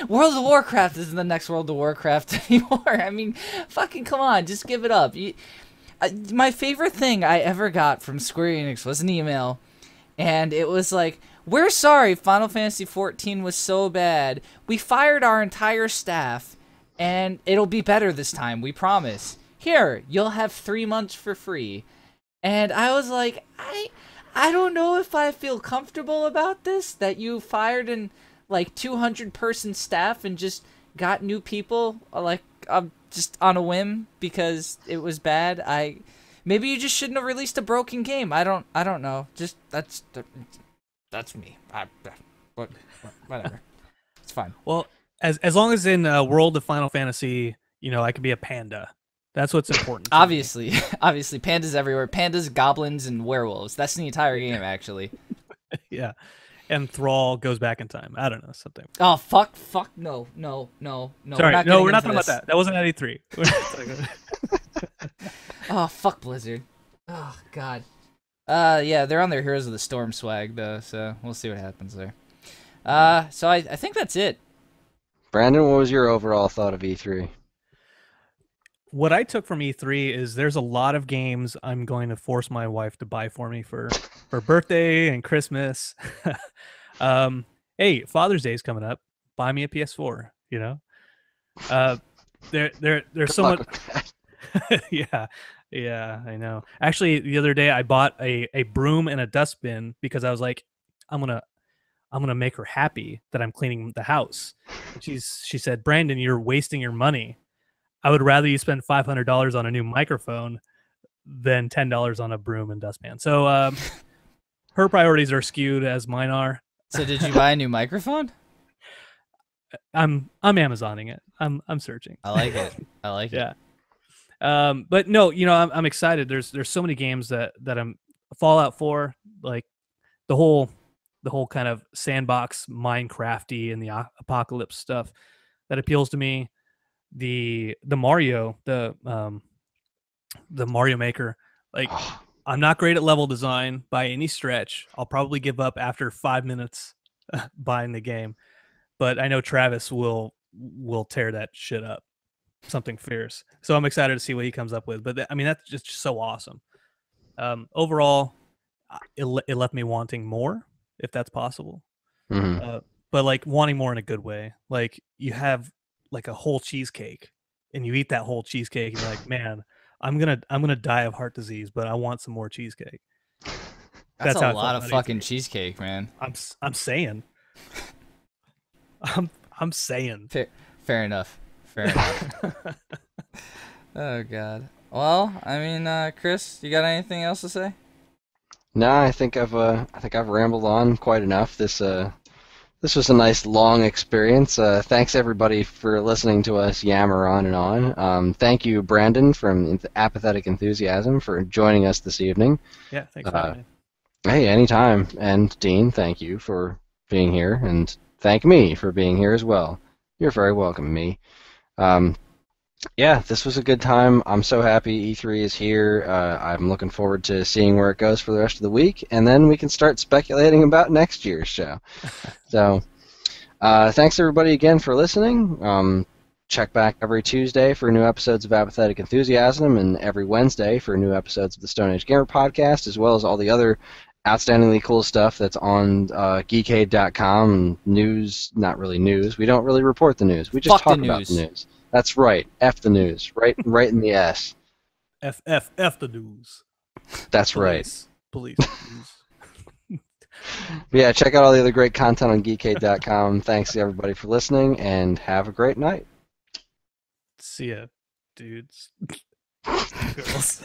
World of Warcraft isn't the next World of Warcraft anymore. I mean, fucking come on, just give it up. My favorite thing I ever got from Square Enix was an email, and it was like, "We're sorry Final Fantasy XIV was so bad. We fired our entire staff, and it'll be better this time, we promise. Here, you'll have 3 months for free." And I was like, I don't know if I feel comfortable about this, that you fired an 200-person staff and just got new people just on a whim because it was bad. Maybe you just shouldn't have released a broken game. I don't know. Just that's me. Whatever. It's fine. Well, as long as in World of Final Fantasy, I could be a panda. That's what's important. Obviously, pandas everywhere. Pandas, goblins, and werewolves. That's the entire game, actually. Yeah. And Thrall goes back in time. I don't know, something. Oh, fuck, no. Sorry, we're not talking about that. That wasn't at E3. Oh, fuck Blizzard. Oh, God. Yeah, they're on their Heroes of the Storm swag, though, so we'll see what happens there. So I think that's it. Brandon, what was your overall thought of E3? What I took from E3 is there's a lot of games I'm going to force my wife to buy for me for birthday and Christmas. Hey, Father's Day is coming up. Buy me a PS4, There's so much. Yeah, I know. Actually, the other day I bought a broom and a dustbin because I was like, I'm gonna make her happy that I'm cleaning the house. And she said, "Brandon, you're wasting your money. I would rather you spend $500 on a new microphone than $10 on a broom and dustpan." So her priorities are skewed as mine are. So did you buy a new microphone? I'm Amazoning it. I'm searching. I like it. Yeah. But no, I'm excited. There's so many games that I'm Fallout 4, like the whole kind of sandbox Minecrafty and the apocalypse stuff that appeals to me. The Mario, the Mario Maker, I'm not great at level design by any stretch. I'll probably give up after 5 minutes buying the game, but I know Travis will tear that shit up, something fierce. So I'm excited to see what he comes up with. But that's just so awesome. Overall, it left me wanting more, if that's possible. Mm-hmm. But wanting more in a good way. Like you have a whole cheesecake and you eat that whole cheesecake and you're like, man, I'm gonna die of heart disease, but I want some more cheesecake. That's a lot of fucking cheesecake, man. I'm saying. I'm saying. Fair enough. Oh God. Well, Chris, you got anything else to say? No, I think I've rambled on quite enough. This This was a nice long experience. Thanks everybody for listening to us yammer on and on. Thank you, Brandon from Apathetic Enthusiasm, for joining us this evening. Yeah, thanks for having me. Hey, anytime. And Dean, thank you for being here, and thank me for being here as well. You're very welcome, me. Yeah, this was a good time. I'm so happy E3 is here. I'm looking forward to seeing where it goes for the rest of the week, and then we can start speculating about next year's show. So, thanks everybody again for listening. Check back every Tuesday for new episodes of Apathetic Enthusiasm, and every Wednesday for new episodes of the Stone Age Gamer podcast, as well as all the other outstandingly cool stuff that's on Geekade.com. And news, not really news. We don't really report the news. We just talk about the news. That's right. F the news. Right in the S. F the news. That's Police. right. Police. Yeah, check out all the other great content on Geekade.com. Thanks to everybody for listening, and have a great night. See ya, dudes. Girls.